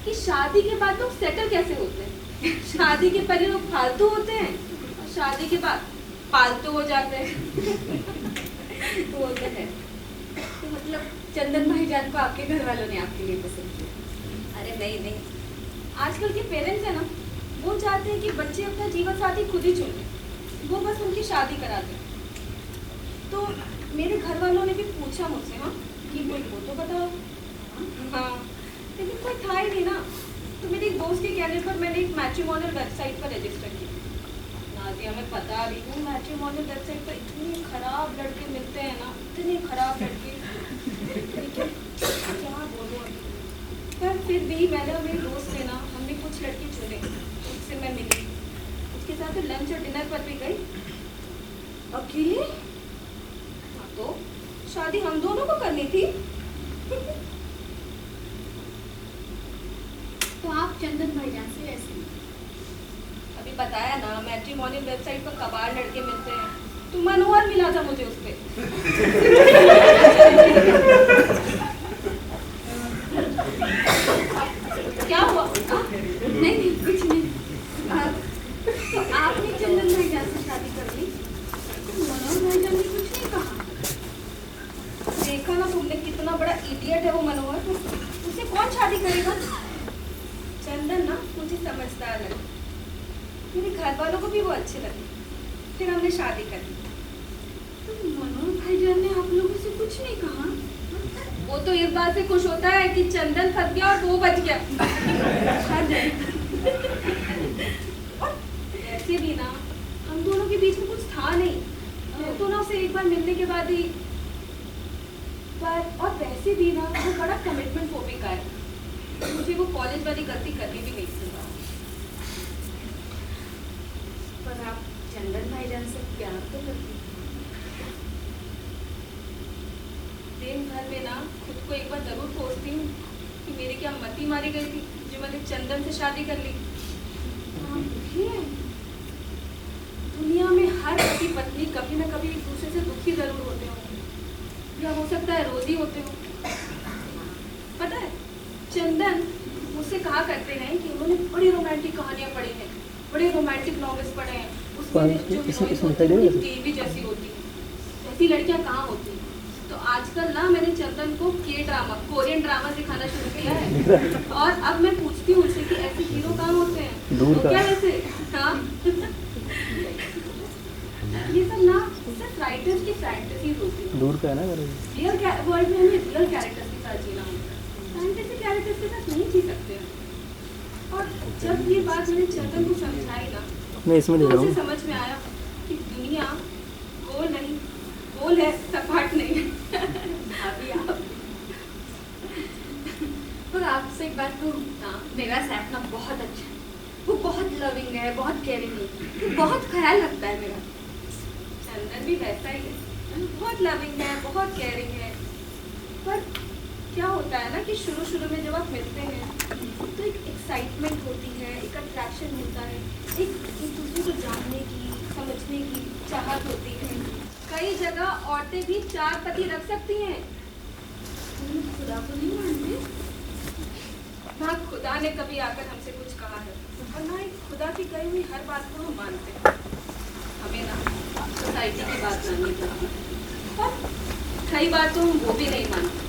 कि शादी के बाद लोग सेटल कैसे होते हैं। शादी के पहले लोग फालतू होते हैं और शादी के बाद पालतू हो जाते हैं। तो वो तो है। तो मतलब चंदन भाईजान को आपके घर वालों ने आपके लिए पसंद किया? अरे नहीं नहीं, आजकल के पेरेंट्स है ना, वो चाहते हैं कि बच्चे अपना जीवन साथी खुद ही चुने, वो बस उनकी शादी करा दें। तो मेरे घर वालों ने भी पूछा मुझसे, हाँ कि कोई हो तो बताओ। हाँ, लेकिन कोई था ही नहीं ना। तो मेरे एक दोस्त के कहने पर मैंने एक मैट्रिमोनियल वेबसाइट पर रजिस्टर किया। नादिया, मैं बता रही हूँ, मैट्रिमोनियल वेबसाइट पर इतने खराब लड़के मिलते हैं ना, इतने खराब लड़के, लेकिन क्या बोलूँ। पर फिर भी मैंने और मेरे दोस्त ने ना, हमने कुछ लड़के चुने, उससे मैं मिली, उसके साथ लंच और डिनर पर भी गई अकेले। हाँ, तो शादी हम दोनों को करनी थी। तो आप चंदन भाईजान से ऐसे? अभी बताया ना, मैट्रिमोनियल वेबसाइट पर कबाड़ लड़के मिलते हैं, तो मनोहर मिला था मुझे उस पे। क्या हुआ? नहीं नहीं, कुछ नहीं। तो आपने चंदन भाईजान से शादी कर ली, मनोहर भाईजान ने कुछ नहीं कहा? देखा ना तुमने, कितना बड़ा इडियट है वो मनोहर, उसे कौन शादी करेगा? चंदन ना मुझे समझदार लगे, मेरे घर वालों को भी वो अच्छे लगे, फिर हमने शादी कर ली। तो मनोहर भाईजान ने आप लोगों से कुछ नहीं कहा? वो तो इस बात से खुश होता है कि चंदन फंस गया और वो बच गया। और ऐसे भी ना, हम दोनों के बीच में कुछ था नहीं, मैं तो ना उसे एक बार मिलने के बाद ही। पर और वैसे भी ना, वो बड़ा कमिटमेंट फोबिक है, मुझे वो कॉलेज वाली गलती करनी भी नहीं थी। पर आप चंदन भाईजान से प्यार तो करती? दिन भर में ना खुद को एक बार जरूर सोचती हूँ कि मेरी क्या मती मारी गई थी जो मैंने चंदन से शादी कर ली। हाँ, दुनिया में हर पति पत्नी कभी ना कभी एक दूसरे से दुखी जरूर होते हो, या हो सकता है रोज ही होते हो। पता है, चंदन मुझसे कहा करते हैं कि उन्होंने बड़ी रोमांटिक कहानियाँ पढ़ी हैं, बड़े रोमांटिक नॉवेल्स पढ़े हैं, उसमें जो हीरोइन होती है वो देवी जैसी होती है, ऐसी लड़कियाँ कहाँ होती हैं। तो आजकल ना मैंने चंदन को के ड्रामा, कोरियन ड्रामा सिखाना शुरू किया है, और अब मैं पूछती हूँ उससे कि ऐसे हीरो कहाँ होते हैं, तो क्या ऐसे। हाँ, ये सब ना सिर्फ राइटर्स की फैंटेसीज होती है। दूर का है ना, रियल वर्ल्ड में हमें रियल कैरेक्टर्स के साथ जीना होता है, फैंटेसी कैरेक्टर्स के साथ नहीं जी सकते हैं। और जब ये बात मैंने चंदन को समझाई ना, मैं इसमें तो मुझे समझ में आया कि दुनिया गोल नहीं, गोल है, सपाट नहीं। अभी आप पर आपसे एक बात कहूँ ना, मेरा सैफ ना बहुत अच्छा है, वो बहुत लविंग है, बहुत केयरिंग है, बहुत ख्याल रखता है मेरा। चंदन भी वैसा ही है, बहुत लविंग है, बहुत केयरिंग है। पर क्या होता है ना कि शुरू में जब आप मिलते हैं तो एक एक्साइटमेंट होती है, एक अट्रैक्शन होता है, एक दूसरे को जानने की, समझने की चाहत होती है। कई जगह औरतें भी 4 पति रख सकती हैं। खुदा को नहीं मानते? ना खुदा ने कभी आकर हमसे कुछ कहा है, और ना ही खुदा की कही हुई हर बात को हम मानते हैं। हमें ना सोसाइटी की बात माननी चाहिए, और कई बार तो हम वो भी नहीं मानते।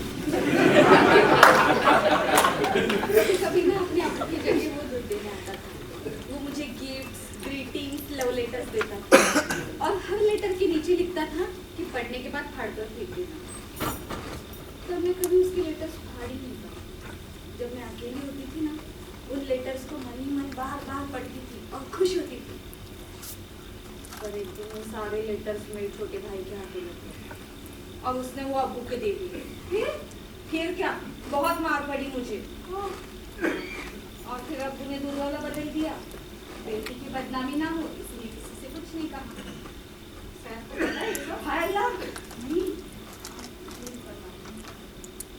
कभी ना अपने आप की जगह वो दूध देने आता था, वो मुझे गिफ्ट्स, ग्रीटिंग्स, लव लेटर्स देता था। लेटर के नीचे लिखता था कि पढ़ने के बाद फाड़ कर फेंक देना। तब मैं कभी उसके लेटर्स फाड़ ही नहीं पाई। जब मैं अकेली होती थी ना, उन लेटर्स को मन ही मन बार बार पढ़ती थी और खुश होती थी। पर एक दिन वो सारे लेटर्स मेरे छोटे भाई के हाथ में लगे और उसने वो अब्बू के दे दिए। फिर क्या, बहुत मार पड़ी मुझे। और फिर अब्बू ने दूध वाला बदल दिया। बेटी की बदनामी ना हो इसलिए किसी से कुछ नहीं कहा। सैफ को पता है ये सब? हाय अल्लाह, नहीं।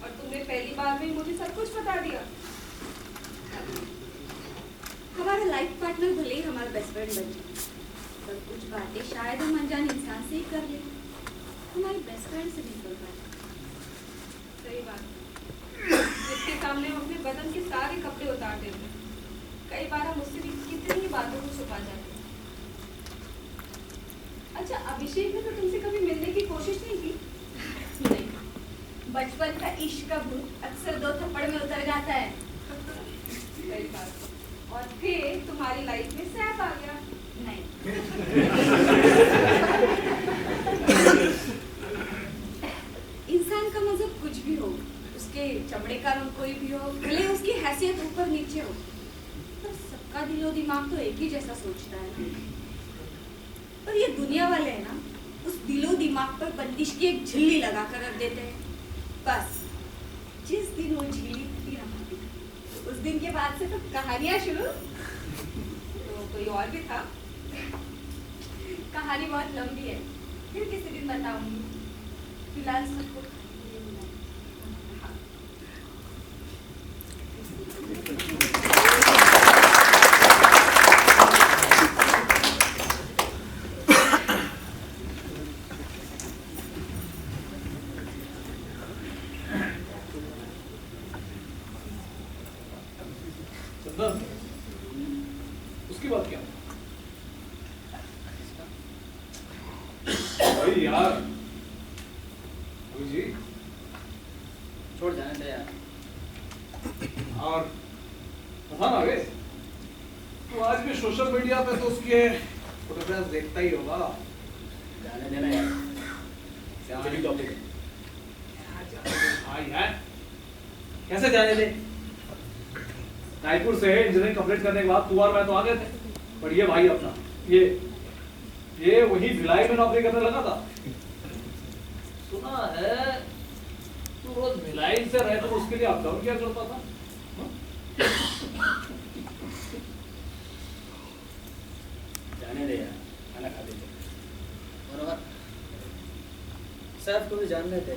और तुमने पहली बार में मुझे सब कुछ बता दिया। हमारा लाइफ पार्टनर भले ही हमारा बेस्ट फ्रेंड बने, पर कुछ बातें शायद हम अनजान इंसान से ही कर ले, हमारे बेस्ट फ्रेंड से नहीं कर पाते। सही बात। जिसके सामने हम अपने बदन के सारे कपड़े उतार देते हैं, कई बार हम उससे भी कितनी ही बातों को छुपा जाते हैं। अच्छा, अभिषेक ने तो तुमसे कभी मिलने की कोशिश नहीं की? नहीं, बचपन का इश्क का भूत अक्सर 2 थप्पड़ में उतर जाता है। सही बात। और फिर तुम्हारी लाइफ में सैफ आ गया। नहीं। इंसान का मजहब कुछ भी हो, उसके चमड़े का रंग कोई भी हो, भले उसकी हैसियत ऊपर नीचे हो, पर सबका दिलो दिमाग तो एक ही जैसा सोचता है। पर ये दुनिया वाले हैं ना, उस दिलो दिमाग पर बंदिश की एक झिल्ली लगा कर रख देते हैं। बस जिस दिन वो झिल्ली टूटी ना, उस दिन के बाद से तो कहानियां शुरू। तो कोई और भी था? कहानी बहुत लंबी है, फिर किसी दिन बताऊंगी। फिलहाल सबको उसकी बात क्या भाई यार? जी छोड़ जाने दे यार। और पता ना वे, तो आज भी सोशल मीडिया पे तो उसके फोटोग्राफ देखता ही होगा। जाने देना यार, चलिए टॉपिक है। हाँ यार, कैसे जाने दे? रायपुर से इंजीनियरिंग कंप्लीट करने के बाद तू और मैं तो आ गए थे, पर ये भाई अपना ये वही भिलाई में नौकरी करने लगा था। सुना है तू रोज भिलाई से रहे तो उसके लिए अप डाउन क्या करता था? जाने दे यार, खाना खा दे। बरोबर, सैफ को भी जानने दे।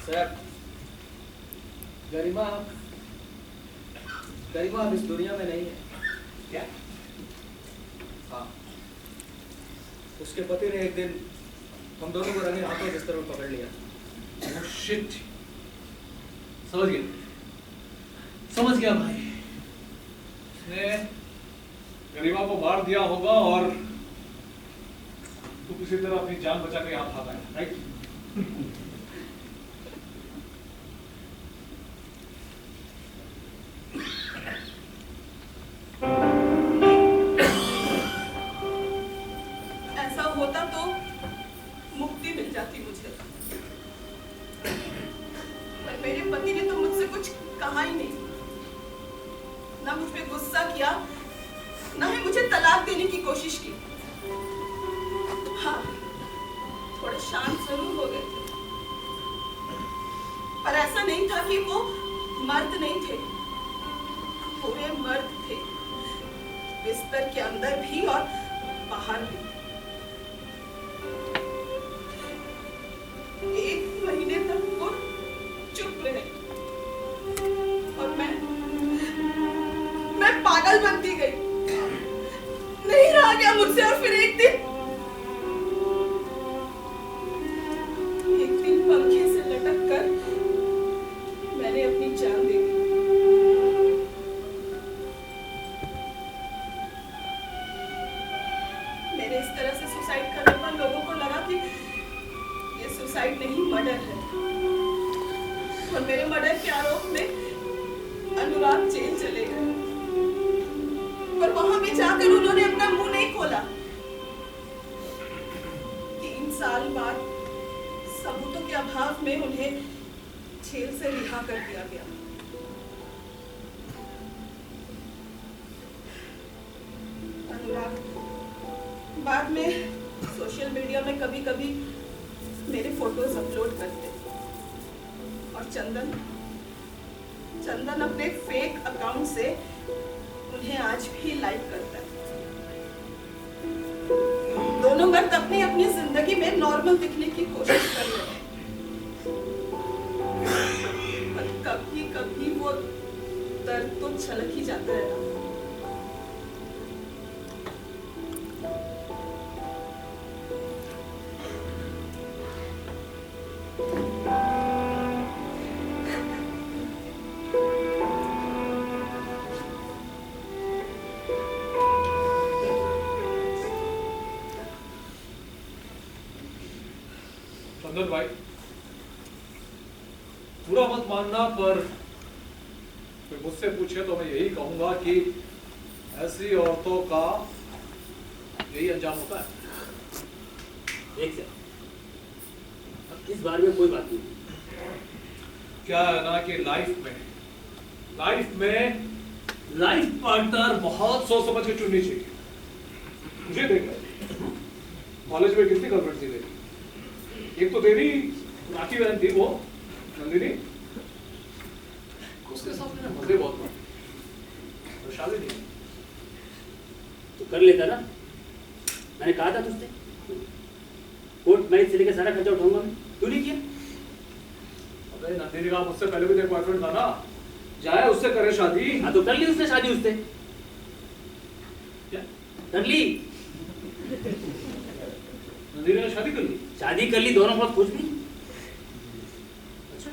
सैफ, गरिमा अब इस दुनिया में नहीं है। क्या? हाँ, उसके पति ने एक दिन हम दोनों को रंगे हाथों बिस्तर में पकड़ लिया। Oh shit! समझ गया भाई। उसने गरिमा को मार दिया होगा और तू किसी तरह अपनी जान बचा के यहाँ भागा है, राइट? ऐसा होता तो मुक्ति मिल जाती मुझे, पर मेरे पति ने तो मुझसे कुछ कहा ही नहीं, ना मुझ पे गुस्सा किया, ना ही मुझे तलाक देने की कोशिश की। हाँ, थोड़े शांत जरूर हो गए थे, पर ऐसा नहीं था कि वो मर्द नहीं थे, पूरे मर्द थे, बिस्तर के अंदर भी और बाहर भी। 1 महीने तक वो चुप रहे और मैं पागल बनती गई, नहीं रहा गया मुझसे। और फिर एक दिन पंखे से लटक कर मैंने अपनी जान दे दी। मेरे इस तरह से सुसाइड करने पर लोगों को लगा कि ये सुसाइड नहीं, मर्डर है। और मेरे मर्डर के आरोप में अनुराग जेल चले गए, पर वहां भी जाकर उन्होंने अपना मुंह नहीं खोला। साल बाद सबूतों के अभाव में उन्हें जेल से रिहा कर दिया गया। अनुराग बाद में सोशल मीडिया में कभी कभी मेरे फोटोज अपलोड करते और चंदन अपने फेक अकाउंट से उन्हें आज भी लाइक करता है। दोनों मर्द अपनी अपनी जिंदगी में नॉर्मल दिखने की कोशिश कर रहे हैं, पर कभी कभी वो दर्द तो छलक ही जाता है ना। चंदन भाई, पूरा मत मानना, पर कोई मुझसे पूछे तो मैं यही कहूंगा कि ऐसी औरतों का यही अंजाम होता है। एक से अब इस बारे में कोई बात नहीं। क्या है ना कि लाइफ में लाइफ पार्टनर बहुत सोच समझ के चुननी चाहिए। मुझे देखा कॉलेज में कितनी गर्लफ्रेंड थी मेरी। एक तो तेरी राखी बहन थी, वो नंदिनी, उसके साथ मैंने मजे बहुत मारे, और शादी नहीं। तो कर लेता ना, मैंने कहा था तुझसे कोर्ट मैरिज से लेकर सारा खर्चा उठाऊंगा मैं, तू नहीं किया। अबे नंदिनी का मुझसे पहले भी तेरा बॉयफ्रेंड था ना, जाए उससे करे शादी। हाँ तो कर ली उसने शादी, उससे क्या कर ली? नंदिनी ने शादी कर ली? शादी कर ली, दोनों बहुत खुश थी। अच्छा,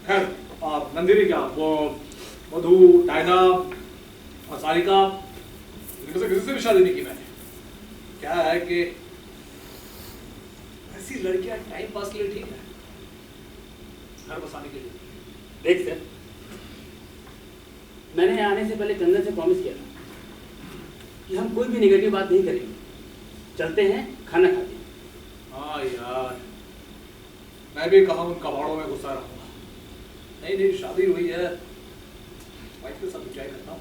खैर नंदिनी क्या, वो मधु, डायना और सारिका, इनमें से किसी से भी शादी नहीं की मैंने। क्या है कि ऐसी लड़कियां टाइम पास के लिए ठीक है, घर बसाने के लिए। देख सर, मैंने यहाँ आने से पहले चंदन से प्रॉमिस किया था कि हम कोई भी नेगेटिव बात नहीं करेंगे, चलते हैं खाना खाते हैं। हाँ यार, मैं भी कहा उन कबाड़ों में घुसा रहूंगा। नहीं शादी हुई है, वाइफ के साथ एंजॉय करता हूँ।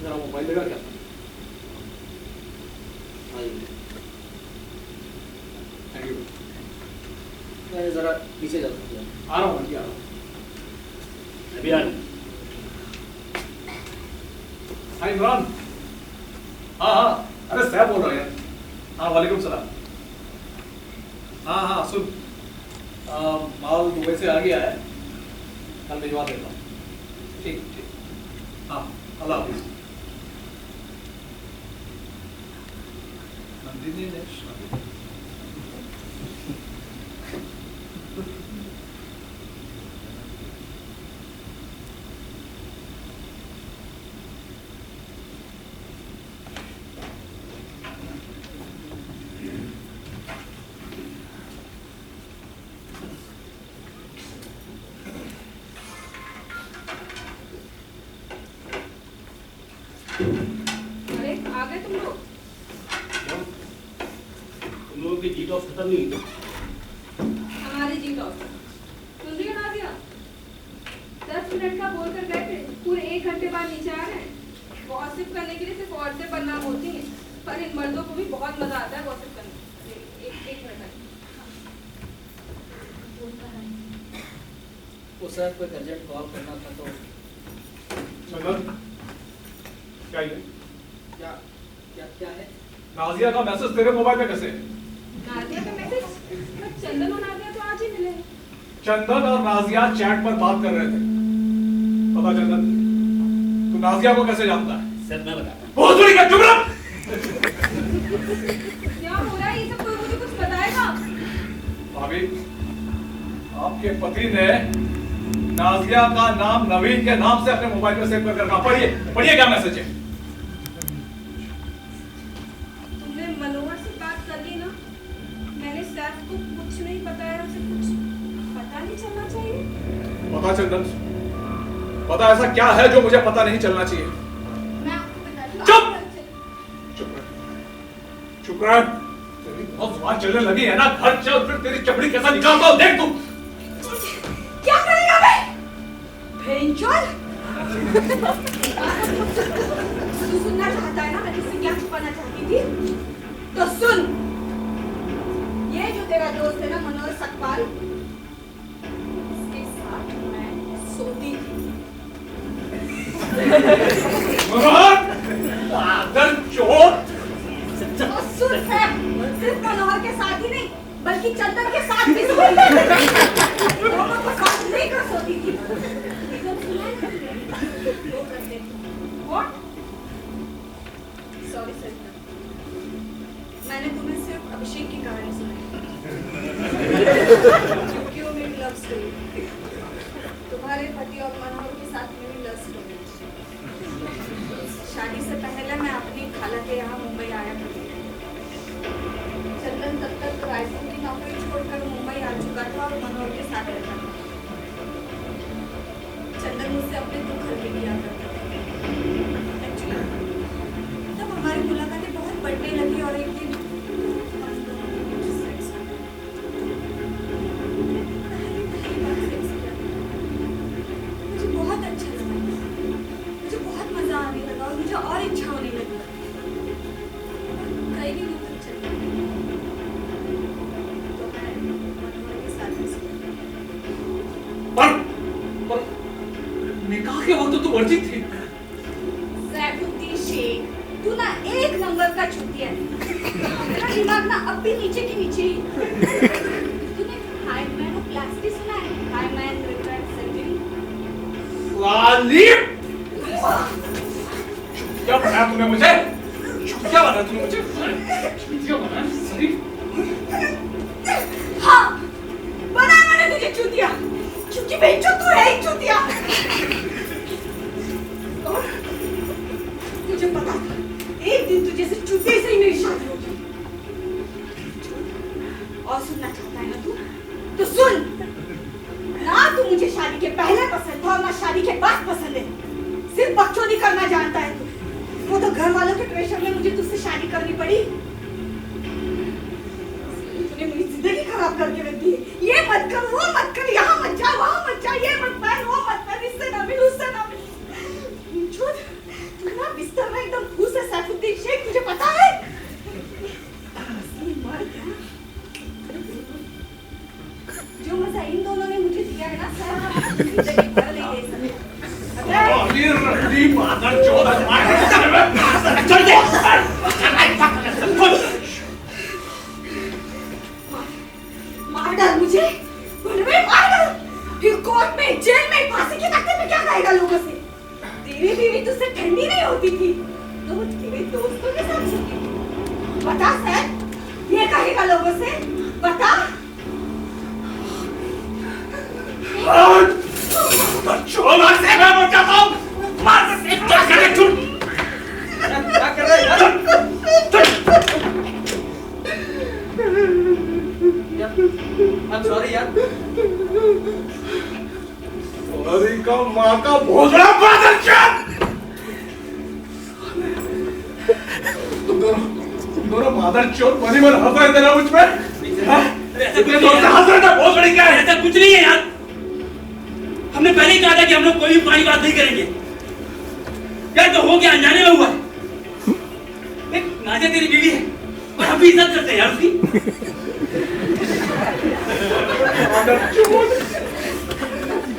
जरा मोबाइल देगा क्या? Thank you. मैं जरा पीछे जा सकता हूँ। आ रहा हूँ, आ रहा हूँ। अभी आ रहा हूँ। हाय इमरान। हाँ, अरे सैफ बोल रहा है यार। हाँ वालेकुम सलाम। हाँ सुन, माल दुबई से आ गया है, कल भिजवा देता हूँ। ठीक। हाँ, अल्लाह हाफिज़। नंदिनी ने शादी अरे आ गए तुम लोग? तुम लोगों की जीत ऑफ खत्म नहीं हुई? हमारी जीत ऑफ सुन रही हो नाज़िया? 10 मिनट का बोल कर गए थे, पूरे 1 घंटे बाद नीचे आ रहे हैं। गॉसिप करने के लिए सिर्फ औरतें बदनाम होती हैं, पर इन मर्दों को भी बहुत मजा आता है गॉसिप करने में। एक मिनट वो सर कोई अर्जेंट कॉल करना था तो। चंदन, क्या ये? क्या है? नाजिया का मैसेज तेरे मोबाइल में कैसे? नाज़िया का मैसेज? चंदन और नाज़िया तो आज ही मिले। चंदन और नाजिया चैट पर बात कर रहे थे। पता चंदन, तू नाजिया को कैसे जानता है? सर मैं बताता हूँ। बहुत बड़ी चुप रह। क्या हो रहा है ये सब? कोई मुझे कुछ बताएगा? भाभी, आपके पति ने नाजिया का नाम नवीन के नाम से अपने मोबाइल में सेव कर रखा। पढ़िए क्या मैसेज है। तुमने मनोहर से बात कर ली ना? मैंने सैफ को से कुछ पता नहीं चलना चाहिए? पता चंदन, पता ऐसा क्या है जो मुझे पता नहीं चलना चाहिए? मैं आपको बताती हूँ। चुप! चुप रह, चुप रह। तेरी बहुत जुबान चलने लगी है ना, घर चल फिर तेरी चपड़ी कैसा निकालता हूं देख तू। क्या करेगा बे? भेंचोद? तू सुनना चाहता है ना मैं तुझसे क्या छुपाना चाहती थी? तो सुन, ये जो तेरा दोस्त है ना मनोज सकपाल, इसके साथ मैं सोती थी। पागल चोट! और सुन है, सिर्फ मनोहर के साथ ही नहीं बल्कि चंदन के साथ भी सोती थी। दोनों को साथ लेकर सोती थी। एकदम सुना है ना? वो करते थे। What? Sorry सरिता, मैंने तुम्हें सिर्फ अभिषेक की कहानी सुनाई क्योंकि वो मेरी लव स्टोरी। तुम्हारे पति और मनोहर के साथ मेरी लव स्टोरी। शादी से पहले मैं अपनी खाला के यहाँ मुंबई आया करती थी। चंदन तब तक रायपुर की नौकरी छोड़कर मुंबई आ चुका था और मनोहर के साथ रहता था। चंदन मुझसे अपने दुख हल्के किया करता था। Actually, तब हमारी मुलाकातें बहुत बढ़ने लगी और एक दिन सेक्स हो गया। पहली बार सेक्स किया मुझे बहुत अच्छा लगा। मुझे बहुत मजा आने लगा और मुझे और इच्छा होने लगी। कई दिनों तक चला तो मैं मनोहर के साथ ही सोई। पर निकाह के वक्त तो तू वर्जित थी। सैफुद्दीन शेख, तू ना एक नंबर का चूतिया है। तेरा दिमाग ना अब भी नीचे के नीचे ही। तूने हाइमेनोप्लास्टी सुना है? Hymen retract surgery. वाली! क्या बनाया तूने मुझे? क्या बनाया तूने मुझे? क्या बनाया? सही? हाँ, बनाया मैंने तुझे चूतिया, क्योंकि बेंचो तू है ही चूतिया। और मुझे पता था एक दिन तुझे से चूतिया से ही मेरी शादी होगी। और सुनना चाहता है ना तू? तो सुन, ना तू मुझे शादी के पहले पसंद था और ना शादी के बाद पसंद है। सिर्फ बकचोदी करना जानता है तू। वो तो घर वालों के प्रेशर में मुझे तुझसे शादी करनी पड़ी। तूने मेरी जिंदगी खराब करके रख दी है। ये मत कर, वो मत कर, यहाँ मत जा, वहाँ मत जा, ये मत पहन, वो मत पहन, इससे ना मिल, उससे ना मिल। झूठ, तू ना बिस्तर में एकदम घुस है सैफुद्दीन शेख, तुझे पता है? मर्द है। जो मजा इन दोनों ने मुझे दिया है ना सर, जिंदगी भर नहीं दे सकते। मार डाल मुझे, मार डाल। फिर कोर्ट में, जेल में, फांसी के तख्ते पे क्या कहेगा लोगों से? तेरी बीवी तुझसे ठंडी नहीं होती थी तो वो तेरे दोस्तों के साथ सोती थी। बता सर, ये कहेगा लोगों से? बता। छोड़ से मैं मर जाता हूँ। मार से क्या कर रहे तू? क्या कर रहा है यार? I'm sorry यार। सॉरी का माँ का भोसड़ा बादल चल। तुम दोनों मादर चोर मनी मन हंस रहे थे ना मुझ पे? इतने जोर से हंस रहे थे, बहुत बड़ी क्या है? ऐसा कुछ नहीं है यार। हमने पहले ही कहा था कि हम लोग कोई भी पुरानी बात नहीं करेंगे। यार तो हो गया, अनजाने में हुआ है। एक नाज़िया तेरी बीवी है और हम भी इज्जत करते हैं यार उसकी।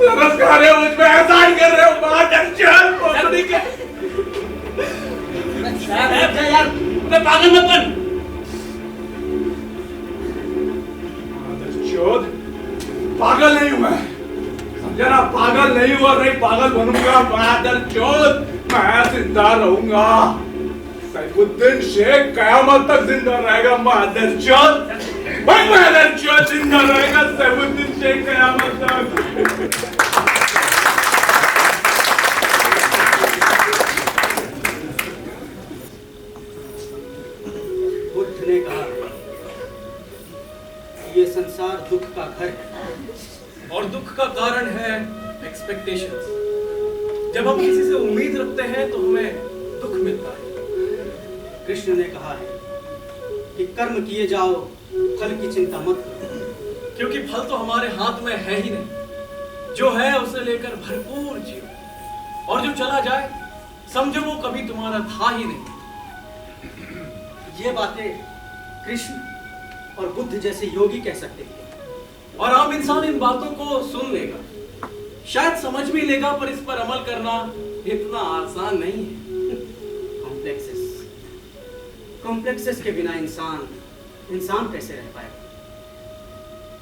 तरस खा रहे हो मुझ पे, एहसान कर रहे हो। मादर चोर भोसड़ी के। यार मैं पागल मत बन। मादर चोर, पागल नहीं हूं मैं, समझा ना? पागल नहीं हुआ, नहीं पागल बनूंगा। मादर चोर, मैं जिंदा रहूंगा। सैफुद्दीन शेख कयामत तक जिंदा रहेगा। मादर चोर, मादर चोर जिंदा रहेगा। सैफुद्दीन शेख कयामत तक। बुद्ध ने कहा, ये संसार दुख का का घर है। और दुख का कारण है एक्सपेक्टेशंस। जब हम किसी से उम्मीद रखते हैं तो हमें दुख मिलता है। कृष्ण ने कहा है कि कर्म किए जाओ, फल की चिंता मत करो। क्योंकि फल तो हमारे हाथ में है ही नहीं। जो है उसे लेकर भरपूर जियो, और जो चला जाए समझो वो कभी तुम्हारा था ही नहीं। ये बातें कृष्ण और बुद्ध जैसे योगी कह सकते हैं, और आम इंसान इन बातों को सुन लेगा, शायद समझ भी लेगा, पर इस पर अमल करना इतना आसान नहीं है। कॉम्प्लेक्सेस के बिना इंसान कैसे रह पाएगा?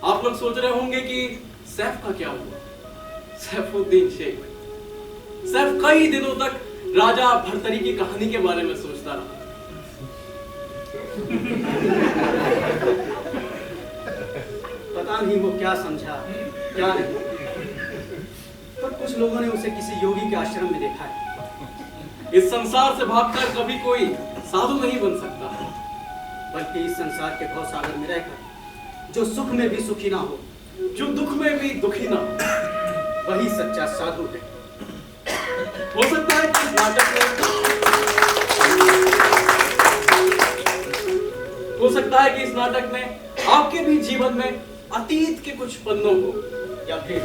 आप लोग सोच रहे होंगे कि सैफ का क्या हुआ। सैफुद्दीन शेख, सैफ कई दिनों तक राजा भर्तरी की कहानी के बारे में सोचता रहा। पता नहीं वो क्या समझा क्या नहीं, पर कुछ लोगों ने उसे किसी योगी के आश्रम में देखा है। इस संसार से भागकर कभी कोई साधु नहीं बन सकता, बल्कि इस संसार के भव सागर में रहकर जो सुख में भी सुखी ना हो, जो दुख में भी दुखी ना हो, वही सच्चा साधु है। हो सकता है कि इस नाटक में आपके भी जीवन में अतीत के कुछ पन्नों को, या फिर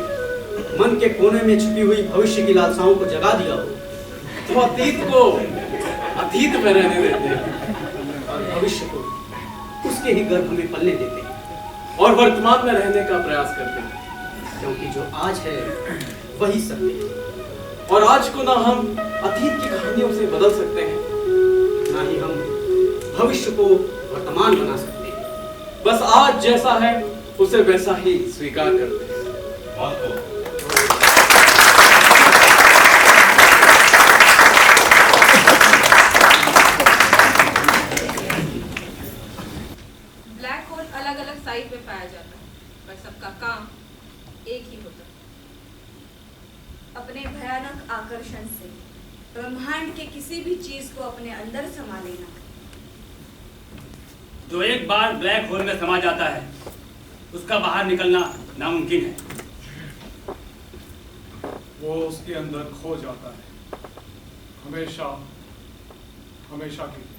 मन के कोने में छुपी हुई भविष्य की लालसाओं को जगा दिया हो, तो अतीत को अतीत में रहने देते हैं और भविष्य को उसके ही गर्भ में पलने देते हैं, और वर्तमान में रहने का प्रयास करते हैं। क्योंकि जो आज है वही सत्य है, और आज को ना हम अतीत की कहानियों से बदल सकते हैं, ना ही हम भविष्य को वर्तमान बना सकते हैं। बस आज जैसा है उसे वैसा ही स्वीकार करते हैं। ब्लैक होल अलग अलग साइज में पाया जाता है, पर सबका काम एक ही होता है। अपने भयानक आकर्षण से ब्रह्मांड के किसी भी चीज को अपने अंदर समा लेना। जो एक बार ब्लैक होल में समा जाता है उसका बाहर निकलना नामुमकिन है। वो उसके अंदर खो जाता है, हमेशा हमेशा के लिए।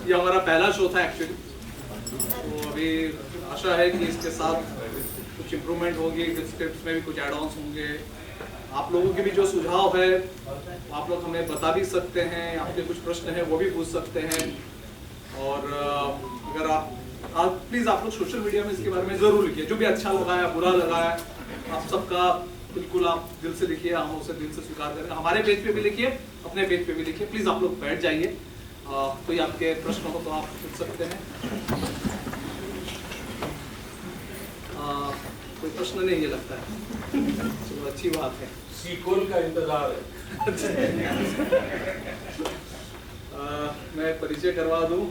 ये हमारा पहला शो था एक्चुअली, तो अभी आशा है कि इसके साथ कुछ इम्प्रूवमेंट होगी, स्क्रिप्ट में भी कुछ एड ऑन्स होंगे। आप लोगों के भी जो सुझाव है आप लोग हमें बता भी सकते हैं, आपके कुछ प्रश्न हैं वो भी पूछ सकते हैं। और अगर आप प्लीज़ आप लोग सोशल मीडिया में इसके बारे में ज़रूर लिखिए, जो भी अच्छा लगा है बुरा लगा है, आप सबका बिल्कुल आप दिल से लिखिए, हम उसे दिल से स्वीकार करें। हमारे पेज पे भी लिखिए, अपने पेज पे भी लिखिए। प्लीज़ आप लोग बैठ जाइए, कोई आपके प्रश्न हो तो आप पूछ सकते हैं। कोई प्रश्न नहीं ये लगता है, चलो अच्छी बात है। सीक्वल का इंतजार है। मैं परिचय करवा दूं,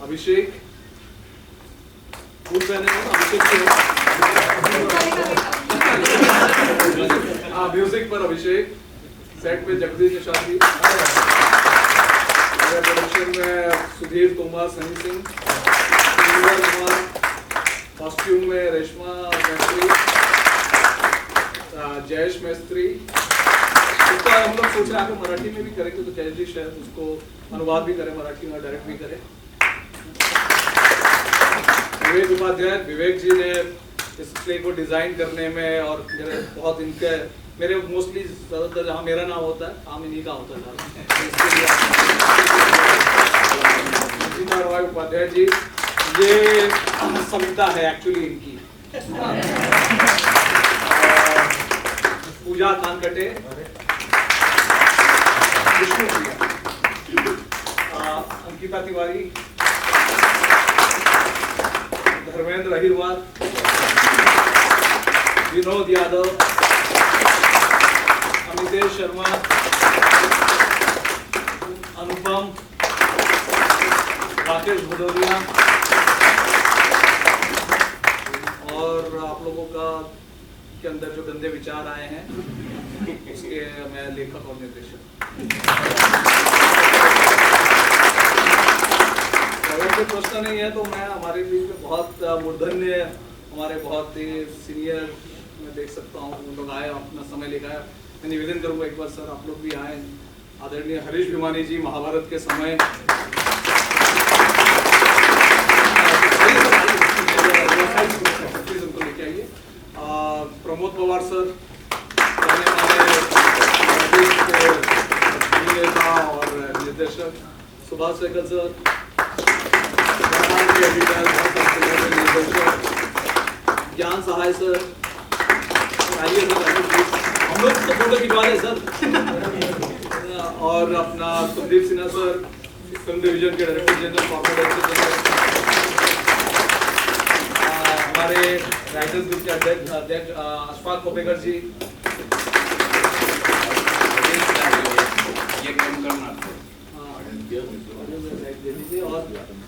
अभिषेक खूब पहने हो, म्यूजिक पर अभिषेक, सेट पे जगदीश निशांती, प्रोडक्शन में सुधीर तोमर, सनी सिंह, कुमार, कॉस्ट्यूम में रेशमा मैत्री, जयेश मैत्री। उसका हम लोग सोच रहे हैं मराठी में भी करेंगे, तो जयेश जी शायद उसको अनुवाद भी करें मराठी में, डायरेक्ट भी करें। विवेक उपाध्याय, विवेक जी ने इस प्ले को डिजाइन करने में और मेरे मोस्टली ज़्यादातर जहाँ मेरा नाम होता है काम इन्हीं का होता था। उपाध्याय जी, ये सविता है एक्चुअली इनकी। पूजा कानकटे, विष्णु प्रिया, अंकिता तिवारी, धर्मेंद्र अहिरवार, विनोद यादव, अमितेश शर्मा, अनुपम, राकेश भदौरिया, और आप लोगों का के अंदर जो गंदे विचार आए हैं उसके मैं लेखक और निर्देशक। अगर कोई प्रश्न नहीं है तो मैं हमारे बीच में बहुत मूर्धन्य, हमारे बहुत ही सीनियर मैं देख सकता हूँ उन लोग आए, अपना समय लेकर आए। मैं निवेदन करूँगा एक बार सर आप लोग भी आए। आदरणीय हरीश भिमानी जी महाभारत के समय प्लीज उनको लेके आइए। प्रमोद पवार सर, अभिनेता और निर्देशक, सुभाष सहगल सर, ज्ञान सहाय सर, आइए सर, हम लोग तो फोटो खिंचवा रहे सर, और अपना Kuldeep Sinha sir, film division के डायरेक्टर जनरल, कॉर्पोरेट हमारे राइटर्स ग्रुप के अध्यक्ष अशफाक खोपेकर जी, और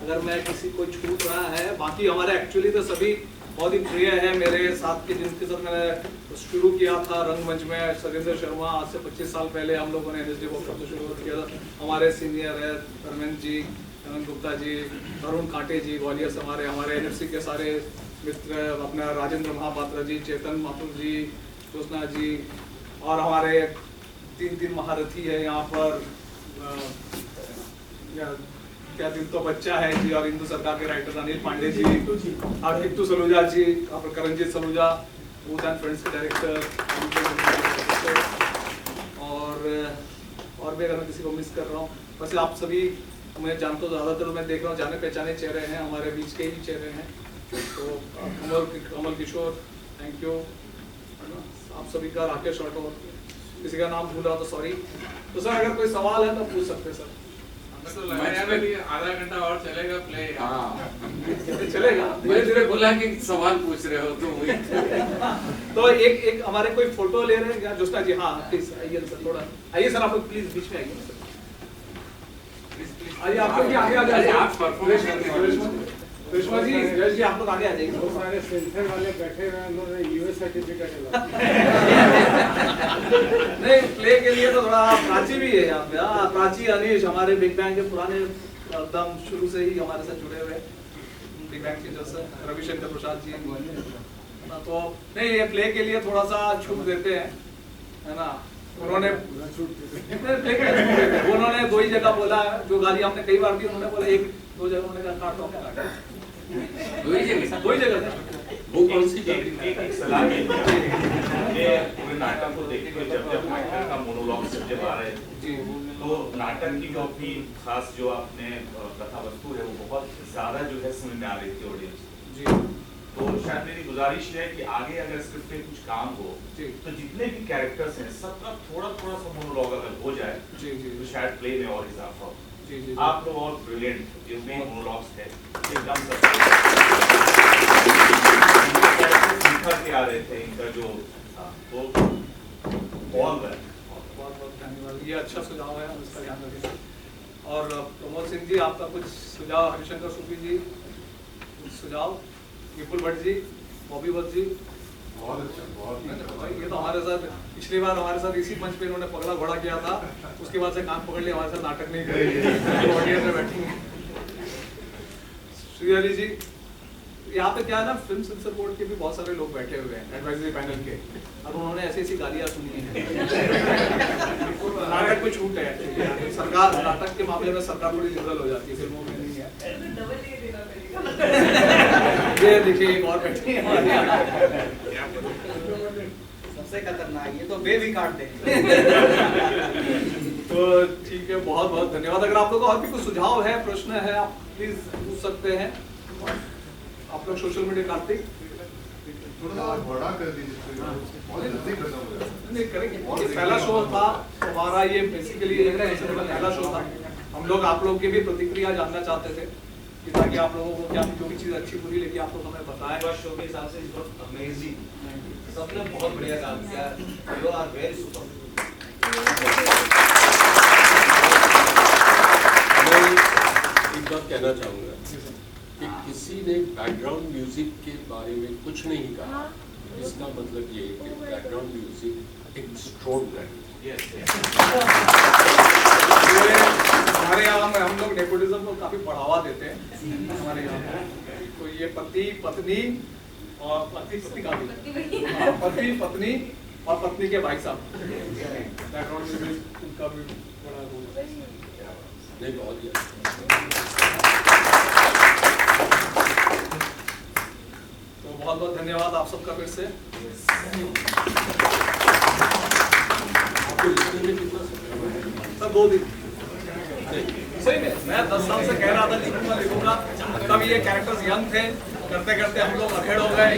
अगर मैं किसी को छूट रहा है, बाकी हमारे एक्चुअली तो सभी बहुत ही प्रिय है मेरे साथ के, जिनके साथ मैंने शुरू किया था रंगमंच में। सरिंदर शर्मा, आज से 25 साल पहले हम लोगों ने NSD बॉक्स ऑफिस शुरू किया था। हमारे सीनियर है धर्मेंद्र जी, अनंत गुप्ता जी, अरुण कांटे जी ग्वालियर से, हमारे NFC के सारे मित्र, अपना राजेंद्र महापात्रा जी, चेतन माथुर जी, ज्योत्सना जी, और हमारे तीन महारथी है यहाँ पर, क्या दिन तो बच्चा है जी, और हिंदू सरकार के राइटर अनिल पांडे जी, और टिट्टू सलूजा जी, और Karanjeet Saluja, Booth and Friends के डायरेक्टर, और भी अगर मैं किसी को मिस कर रहा हूँ। वैसे आप सभी मैं जानता हूँ, ज़्यादातर मैं देख रहा हूँ जाने पहचाने चेहरे हैं, हमारे बीच के ही चेहरे हैं। तो कमल किशोर, थैंक यू, आप सभी का, राकेश राठौर, किसी का नाम भूला तो सॉरी। तो सर अगर कोई सवाल है तो पूछ सकते हैं सर। आधा घंटा और चलेगा प्ले। चलेगा, धीरे बोला कि सवाल पूछ रहे हो तो तो एक हमारे कोई फोटो ले रहे हैं क्या जोस्ना जी? हाँ प्लीज आइए सर, थोड़ा आइए सर, आप लोग प्लीज बीच में आइए सर, आइए आप लोग आगे आ जाइए, आप परफॉर्मेंस करने कृष्णा जी, यश जी आप लोग आगे आ जाइए। बहुत सारे सेंसर वाले बैठे हुए हैं, उन्होंने यूएस सर्टिफिकेट नहीं, प्ले के लिए तो थोड़ा प्राची भी है यहाँ पे। हाँ, प्राची, अनीश हमारे बिग बैंग के पुराने एकदम शुरू से ही हमारे साथ जुड़े हुए बिग बैंग के, जैसे रविशंकर प्रसाद जी, तो नहीं ये प्ले के लिए थोड़ा सा छूट देते हैं, है ना। उन्होंने दो ही जगह बोला, जो गाली हमने कई बार दी, उन्होंने बोला 1-2 जगह उन्होंने कहा काटो, दो ही जगह वो कौन सी एक सलाह ये पूरे नाटक को देखते हुए जब नाटक का मोनोलॉग जब आ रहे थे तो नाटक की जो अपनी खास जो आपने कथा वस्तु है वो बहुत ज्यादा जो है समझ में आ रही थी ऑडियंस जी। तो शायद मेरी गुजारिश है कि आगे अगर स्क्रिप्ट पे कुछ काम हो तो जितने भी कैरेक्टर्स हैं सबका थोड़ा थोड़ा सा मोनोलॉग अगर हो जाए तो शायद प्ले में और इजाफा हो। आप लोग और ब्रिलियंट जितने मोनोलॉग्स थे एकदम निखर के आ रहे थे, इनका जो तो बहुत धन्यवाद, ये अच्छा सुझाव है, हम इसका ध्यान रखेंगे। और प्रमोद सिंह जी आपका कुछ सुझाव, हरिशंकर सूफी जी कुछ सुझाव, विपुल भट्ट जी, बॉबी भट्ट जी, बहुत अच्छा, बहुत ये तो हमारे साथ पिछली बार हमारे साथ इसी मंच पे इन्होंने पगड़ा घोड़ा किया था, उसके बाद से कान पकड़ लिया, हमारे साथ नाटक नहीं करेंगे, ऑडियंस में बैठेंगे। श्रीहरि जी, यहाँ पे क्या है ना, फिल्म सेंसर बोर्ड के भी बहुत सारे लोग बैठे हुए हैं एडवाइजरी पैनल के, और उन्होंने ऐसी ऐसी गालियाँ सुनी हैं। नाटक में छूट है, सरकार नाटक के मामले में सरकार थोड़ी लिबरल हो जाती है, फिल्मों में नहीं है। ये देखिए एक और बैठी है, सबसे खतरनाक, ये तो बे भी काट दे। तो ठीक है, बहुत बहुत धन्यवाद। अगर आप लोगों को और भी कुछ सुझाव है, प्रश्न है, आप प्लीज पूछ सकते हैं। आप लोग सोशल मीडिया कार्तिक थोड़ा बड़ा कर दीजिए और जल्दी खत्म हो जाए। नहीं करेंगे। ये पहला शो था हमारा, ये बेसिकली पहला शो था। हम लोग आप लोग की भी प्रतिक्रिया जानना चाहते थे कि ताकि आप लोगों को क्या जो भी चीज़ अच्छी बुरी लगी आप लोग हमें बताएं। शो के हिसाब से अमेजिंग, सबने बहुत बढ़िया काम किया। You are very super. मैं एक बात कहना चाहूँगा कि किसी ने बैकग्राउंड म्यूजिक के बारे में कुछ नहीं कहा, इसका मतलब ये है कि बैकग्राउंड म्यूजिक एक्स्ट्राऑर्डिनरी। हमारे यहाँ में हम लोग नेपोटिज्म को काफी बढ़ावा देते हैं हमारे यहाँ। तो ये पति पत्नी और पति पत्नी का भी, पति पत्नी और पत्नी के भाई साहब, बैकग्राउंड म्यूजिक उनका भी बड़ा रोल है। नहीं, बहुत ही तो बहुत बहुत धन्यवाद आप सबका फिर से। आपको लिखने में कितना सर 2 दिन सही में मैं 10 साल से कह रहा था लिखूंगा लिखूंगा, तब ये कैरेक्टर्स यंग थे, करते करते हम लोग अखेड़ हो गए।